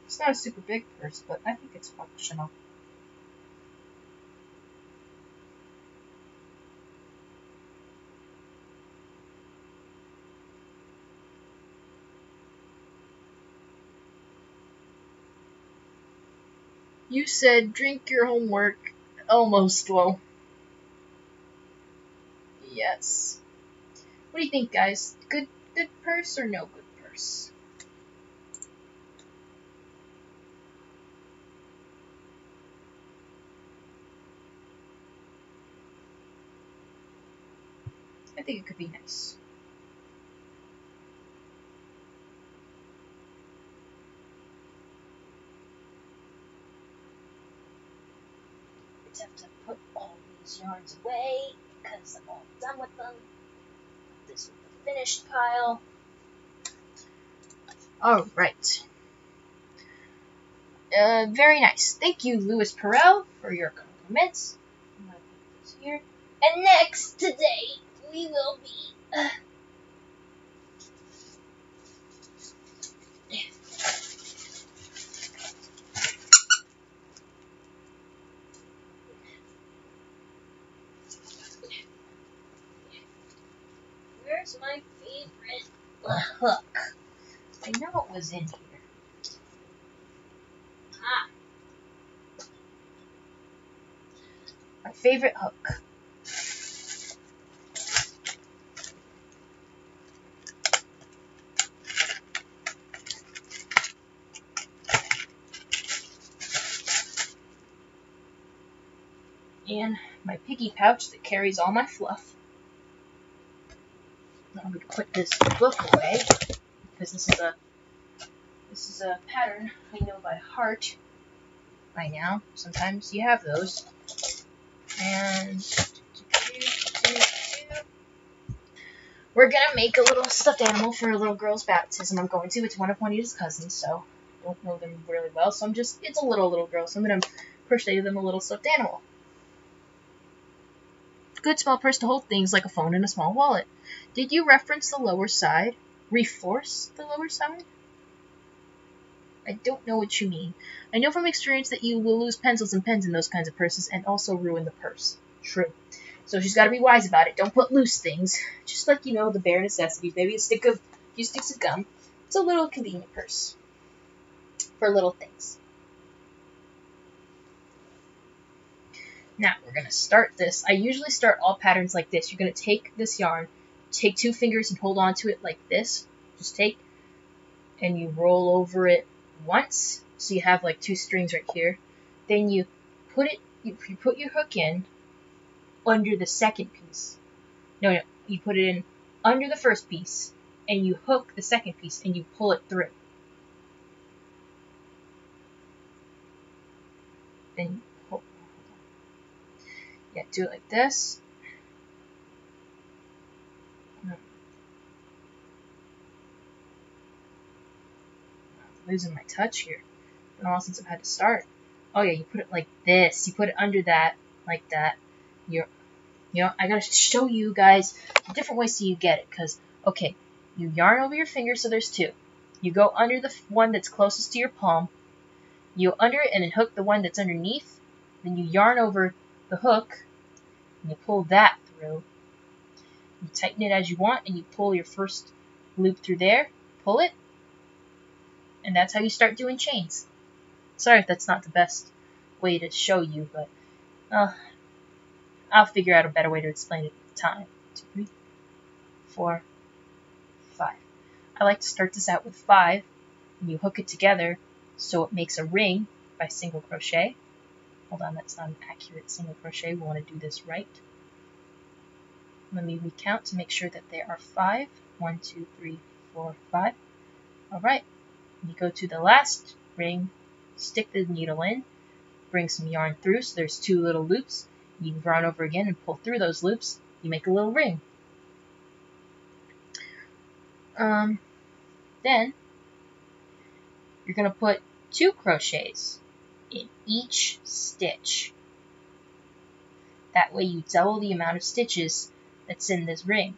It's not a super big purse, but I think it's functional. You said drink your homework. Almost, well. Yes. What do you think, guys? Good purse or no good purse? I think it could be nice. I just have to put all these yarns away because I'm all done with them. This is the finished pile. Alright. Very nice. Thank you, Louis Perel, for your compliments. I'm gonna put this here. And next, today, we will be... Where's my favorite hook? I know it was in here. Ah. My favorite hook. And my piggy pouch that carries all my fluff. I'm going to put this book away because this is a pattern I know by heart by now. Sometimes you have those. And we're gonna make a little stuffed animal for a little girl's baptism. I'm going to. It's one of Juanita's cousins, so I don't know them really well. So it's a little girl, so I'm gonna crochet them a little stuffed animal. Good small purse to hold things like a phone and a small wallet. Did you reference the lower side? Reforce the lower side? I don't know what you mean. I know from experience that you will lose pencils and pens in those kinds of purses and also ruin the purse. True. So she's got to be wise about it. Don't put loose things. Just like, the bare necessities. Maybe a few sticks of gum. It's a little convenient purse for little things. Now, we're going to start this. I usually start all patterns like this. You're going to take this yarn, take 2 fingers and hold on to it like this. Just take, and you roll over it once. So you have like 2 strings right here. Then you put you put your hook in under the second piece. No, you put it in under the first piece, and you hook the second piece, and you pull it through. Then you pull. Yeah, do it like this. I'm losing my touch here. It's been a while since I've had to start. Oh yeah, you put it like this. You put it under that, like that. I gotta show you guys different ways so you get it. Cause okay, you yarn over your finger, so there's 2. You go under the one that's closest to your palm. You go under it and then hook the one that's underneath. Then you yarn over the hook and you pull that through. You tighten it as you want and you pull your first loop through there. Pull it. And that's how you start doing chains. Sorry if that's not the best way to show you, but I'll figure out a better way to explain it at the time. 2, 3, 4, 5. I like to start this out with 5, and you hook it together so it makes a ring by single crochet. Hold on, that's not an accurate single crochet. We want to do this right. Let me recount to make sure that there are 5. 1, 2, 3, 4, 5. Alright, you go to the last ring, stick the needle in, bring some yarn through, so there's 2 little loops. You can yarn over again and pull through those loops. You make a little ring. Then you're going to put 2 crochets in each stitch. That way you double the amount of stitches that's in this ring.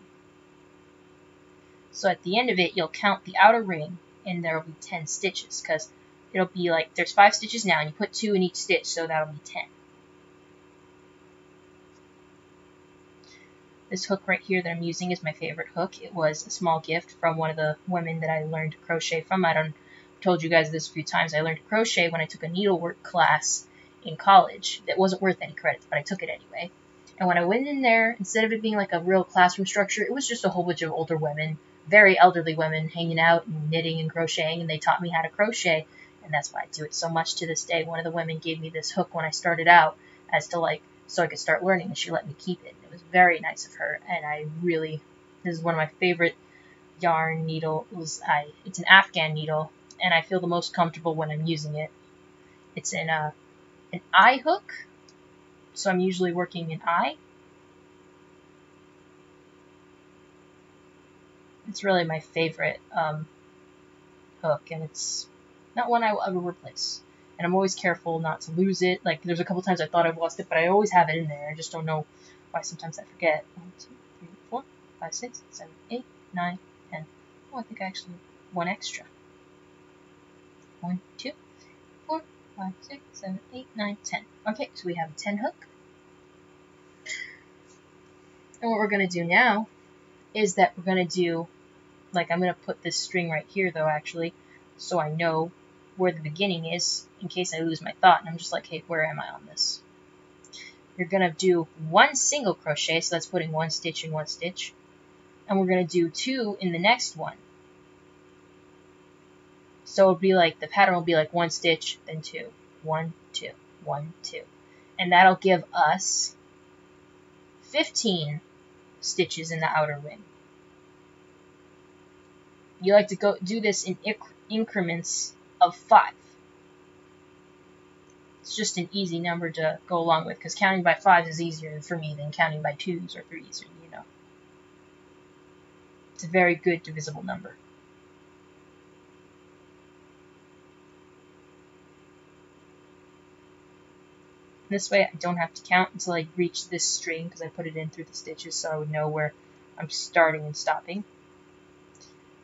So at the end of it, you'll count the outer ring, and there will be 10 stitches, because it'll be like, there's 5 stitches now, and you put 2 in each stitch, so that'll be 10. This hook right here that I'm using is my favorite hook. It was a small gift from one of the women that I learned to crochet from. I told you guys this a few times. I learned to crochet when I took a needlework class in college. That wasn't worth any credits, but I took it anyway. And when I went in there, instead of it being like a real classroom structure, it was just a whole bunch of older women, very elderly women, hanging out and knitting and crocheting, and they taught me how to crochet, and that's why I do it so much to this day. One of the women gave me this hook when I started out, as to like, so I could start learning, and she let me keep it. It was very nice of her, and this is one of my favorite yarn needles. It's an Afghan needle, and I feel the most comfortable when I'm using it. It's an eye hook, so I'm usually working an eye. It's really my favorite hook, and it's not one I will ever replace. And I'm always careful not to lose it. Like, there's a couple times I thought I've lost it, but I always have it in there. I just don't know why sometimes I forget. 1, 2, 3, 4, 5, 6, 7, 8, 9, 10. Oh, I think I actually have one extra. 1, 2, 4, 5, 6, 7, 8, 9, 10. Okay, so we have a 10 hook. And what we're going to do now is that we're going to do, like, I'm going to put this string right here, though, actually, so I know where the beginning is, in case I lose my thought, and I'm just like, hey, where am I on this? You're going to do 1 single crochet, so that's putting 1 stitch in 1 stitch, and we're going to do 2 in the next one. So it'll be like, the pattern will be like 1 stitch, then 2, 1, 2, 1, 2, and that'll give us 15 stitches in the outer ring. You like to do this in increments of 5. It's just an easy number to go along with, because counting by 5s is easier for me than counting by 2s or 3s, or, you know. It's a very good divisible number. This way I don't have to count until I reach this string, because I put it in through the stitches so I would know where I'm starting and stopping.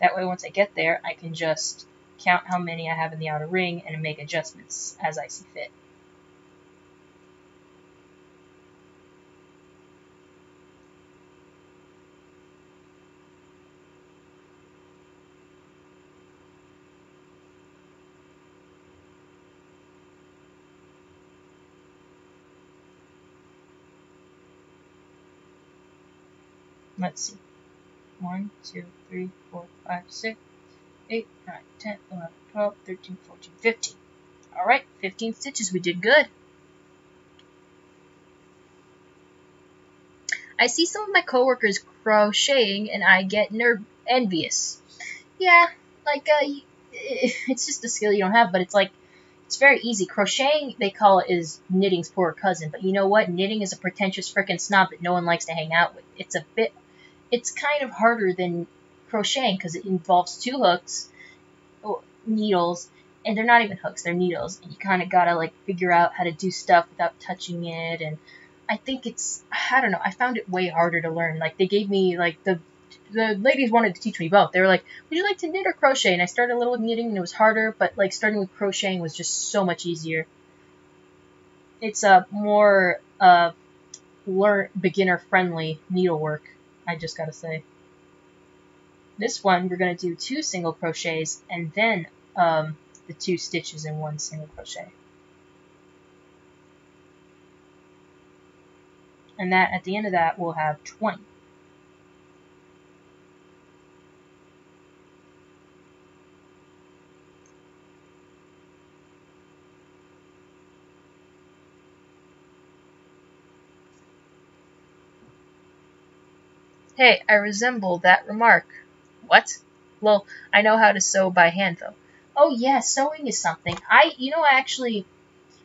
That way, once I get there, I can just count how many I have in the outer ring and make adjustments as I see fit. Let's see. 1, 2, 3, 4, 5, 6, 8, 9, 10, 11, 12, 13, 14, 15. Alright, 15 stitches. We did good. I see some of my coworkers crocheting, and I get envious. Yeah, like, it's just a skill you don't have, but it's like, it's very easy. Crocheting, they call it, is knitting's poor cousin, but you know what? Knitting is a pretentious frickin' snob that no one likes to hang out with. It's kind of harder than crocheting, because it involves 2 hooks, needles, and they're not even hooks, they're needles, and you kind of gotta, like, figure out how to do stuff without touching it, and I think I don't know, I found it way harder to learn. Like, they gave me, like, the ladies wanted to teach me both. They were like, would you like to knit or crochet? And I started a little with knitting, and it was harder, but, like, starting with crocheting was just so much easier. It's a more, beginner-friendly needlework, I just gotta say. This one, we're going to do 2 single crochets, and then the 2 stitches in 1 single crochet. And that, at the end of that, we'll have 20. Hey, I resemble that remark. What? Well, I know how to sew by hand, though. Oh, yeah, sewing is something. I actually,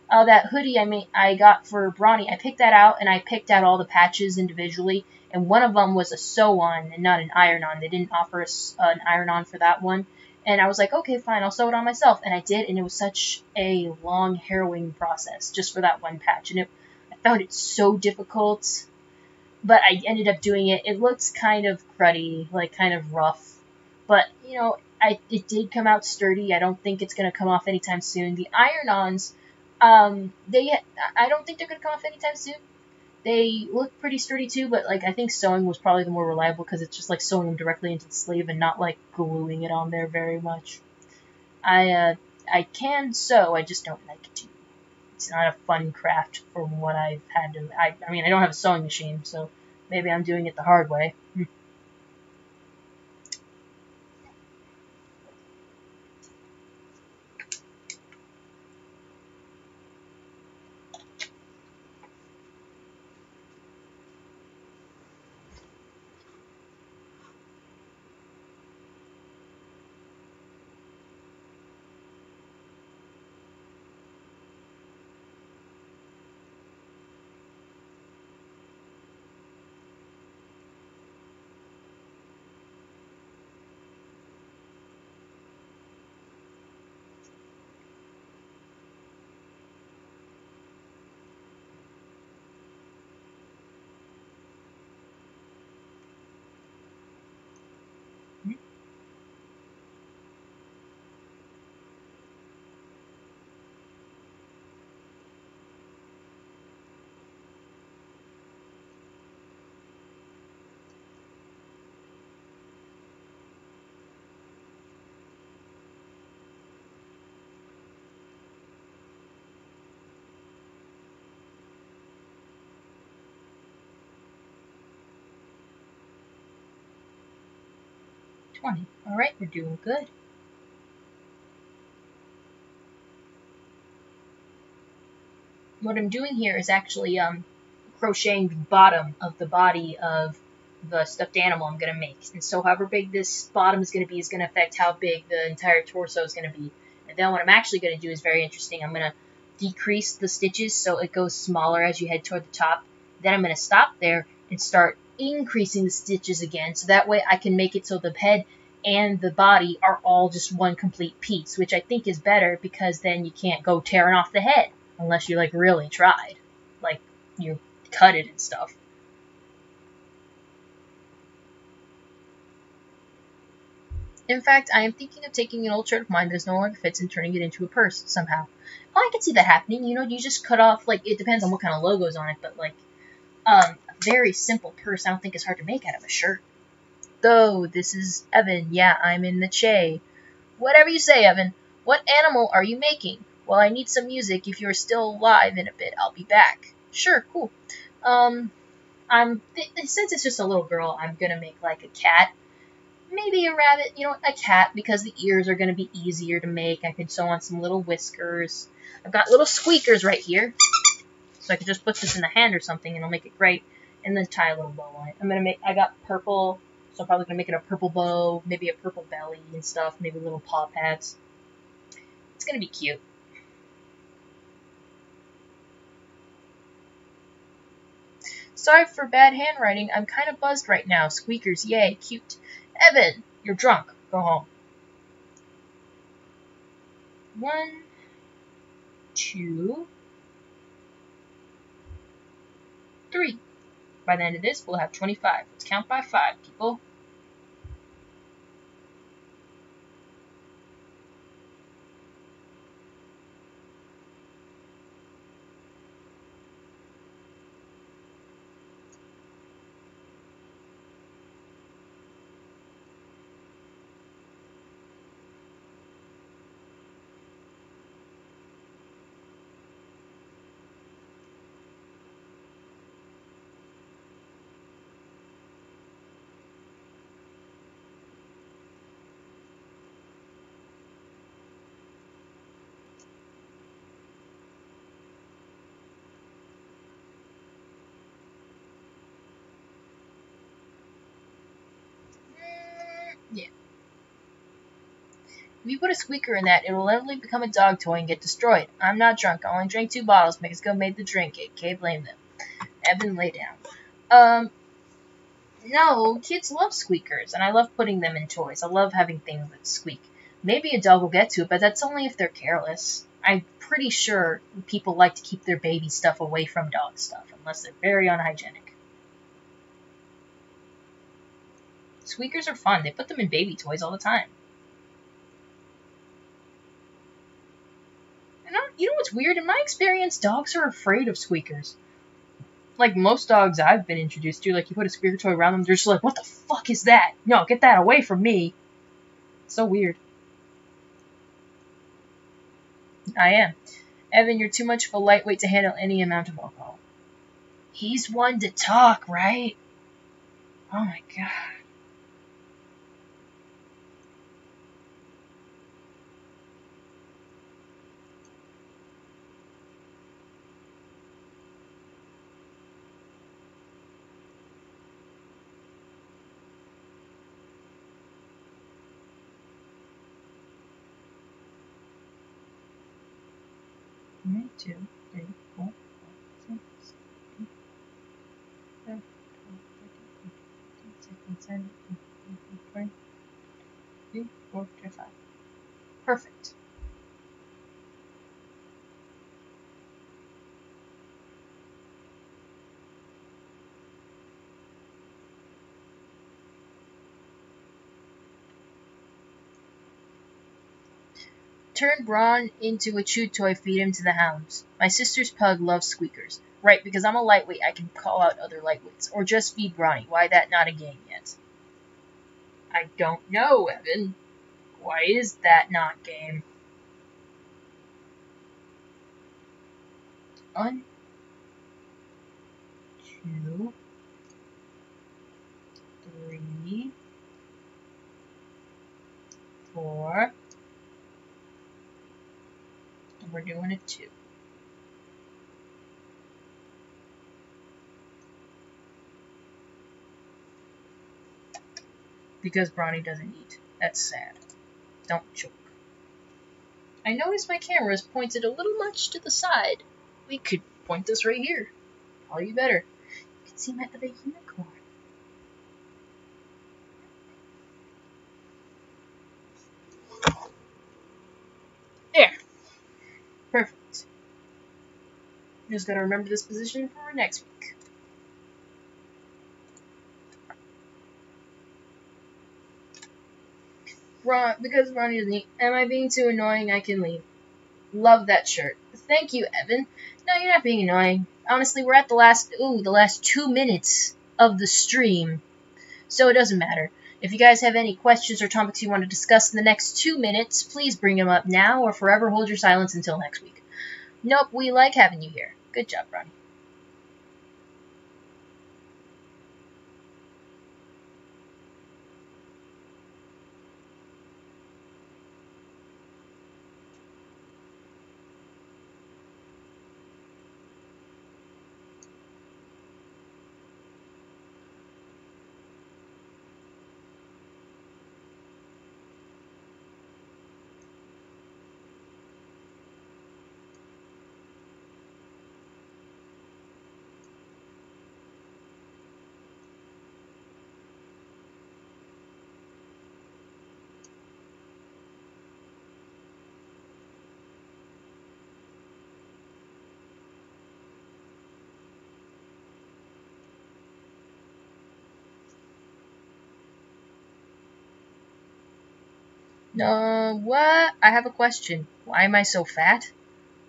that hoodie I got for Bronny, I picked that out, and I picked out all the patches individually, and one of them was a sew-on and not an iron-on. They didn't offer us an iron-on for that one, and I was like, okay, fine, I'll sew it on myself, and I did, and it was such a long, harrowing process just for that one patch, and I found it so difficult, but I ended up doing it. It looks kind of cruddy, like kind of rough, But, you know, it did come out sturdy. I don't think it's going to come off anytime soon. The iron-ons, I don't think they're going to come off anytime soon. They look pretty sturdy too, but like I think sewing was probably the more reliable because it's just like sewing them directly into the sleeve and not like gluing it on there very much. I can sew, I just don't like to. It's not a fun craft from what I've had to. I mean, I don't have a sewing machine, so maybe I'm doing it the hard way. 20. Alright, we're doing good. What I'm doing here is actually crocheting the bottom of the body of the stuffed animal I'm going to make. And so however big this bottom is going to be is going to affect how big the entire torso is going to be. And then what I'm actually going to do is very interesting. I'm going to decrease the stitches so it goes smaller as you head toward the top. Then I'm going to stop there and start increasing the stitches again. So that way I can make it so the head and the body are all just one complete piece, which I think is better because then you can't go tearing off the head unless you like really tried. Like you cut it and stuff. In fact, I am thinking of taking an old shirt of mine that no longer fits and turning it into a purse somehow. Oh, I can see that happening. You know, you just cut off, like, it depends on what kind of logo's on it, but, like, a very simple purse I don't think is hard to make out of a shirt. Though, this is Evan. Yeah, I'm in the Che. Whatever you say, Evan. What animal are you making? Well, I need some music. If you're still alive in a bit, I'll be back. Sure, cool. Since it's just a little girl, I'm gonna make, like, a cat. Maybe a rabbit, you know, a cat, because the ears are going to be easier to make. I could sew on some little whiskers. I've got little squeakers right here, so I could just put this in the hand or something, and it'll make it great, and then tie a little bow on it. I got purple, so I'm probably going to make it a purple bow, maybe a purple belly and stuff, maybe little paw pads. It's going to be cute. Sorry for bad handwriting. I'm kind of buzzed right now. Squeakers, yay, cute. Evan, you're drunk. Go home. 1, 2, 3. By the end of this, we'll have 25. Let's count by 5, people. Yeah. If you put a squeaker in that, it will inevitably become a dog toy and get destroyed. I'm not drunk. I only drank 2 bottles. Mexico made the drink. Can't blame them. Evan, lay down. No, kids love squeakers, and I love putting them in toys. I love having things that squeak. Maybe a dog will get to it, but that's only if they're careless. I'm pretty sure people like to keep their baby stuff away from dog stuff, unless they're very unhygienic. Squeakers are fun. They put them in baby toys all the time. And you know what's weird? In my experience, dogs are afraid of squeakers. Like most dogs I've been introduced to, like you put a squeaker toy around them, they're just like, what the fuck is that? No, get that away from me. So weird. I am. Evan, you're too much of a lightweight to handle any amount of alcohol. He's one to talk, right? Oh my god. One, 2, 3, 4, 5, 6, 7, 8, 9, 10, 11, 12, 13, 14, 15, 16, 17, 18, 19, 20, 21, 22, 23, 24, 25. Perfect. Turn Braun into a chew toy, feed him to the hounds. My sister's pug loves squeakers. Right, because I'm a lightweight, I can call out other lightweights. Or just feed Brawny. Why that not a game yet? I don't know, Evan. Why is that not game? 1, 2, 3, 4. And we're doing a 2. Because Brawny doesn't eat. That's sad. Don't choke. I noticed my camera is pointed a little much to the side. We could point this right here. All you better. You can see my other unicorn. There. Perfect. Just gotta remember this position for next week. Because Ronnie doesn't eat. Am I being too annoying? I can leave. Love that shirt. Thank you, Evan. No, you're not being annoying. Honestly, we're at the last 2 minutes of the stream. So it doesn't matter. If you guys have any questions or topics you want to discuss in the next 2 minutes, please bring them up now or forever hold your silence until next week. Nope, we like having you here. Good job, Ronnie. What? I have a question. Why am I so fat?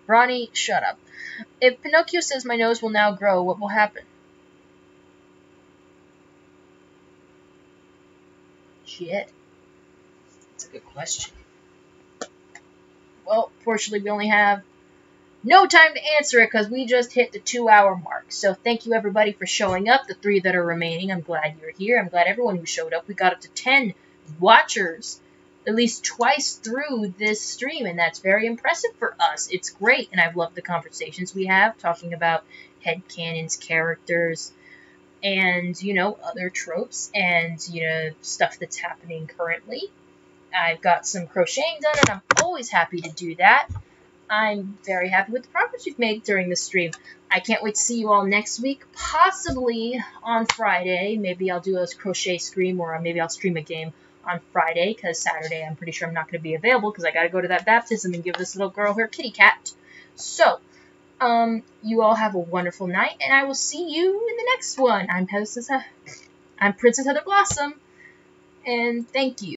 Ronnie, shut up. If Pinocchio says my nose will now grow, what will happen? Shit. That's a good question. Well, fortunately, we only have no time to answer it because we just hit the 2-hour mark. So thank you, everybody, for showing up. The 3 that are remaining, I'm glad you're here. I'm glad everyone who showed up. We got up to 10 watchers at least twice through this stream, and that's very impressive for us. It's great, and I've loved the conversations we have, talking about headcanons, characters, and, you know, other tropes, and, you know, stuff that's happening currently. I've got some crocheting done, and I'm always happy to do that. I'm very happy with the progress we've made during this stream. I can't wait to see you all next week, possibly on Friday. Maybe I'll do a crochet stream, or maybe I'll stream a game on Friday, because Saturday I'm pretty sure I'm not going to be available because I got to go to that baptism and give this little girl her kitty cat. So, you all have a wonderful night, and I will see you in the next one. I'm Princess Heather Blossom. and thank you.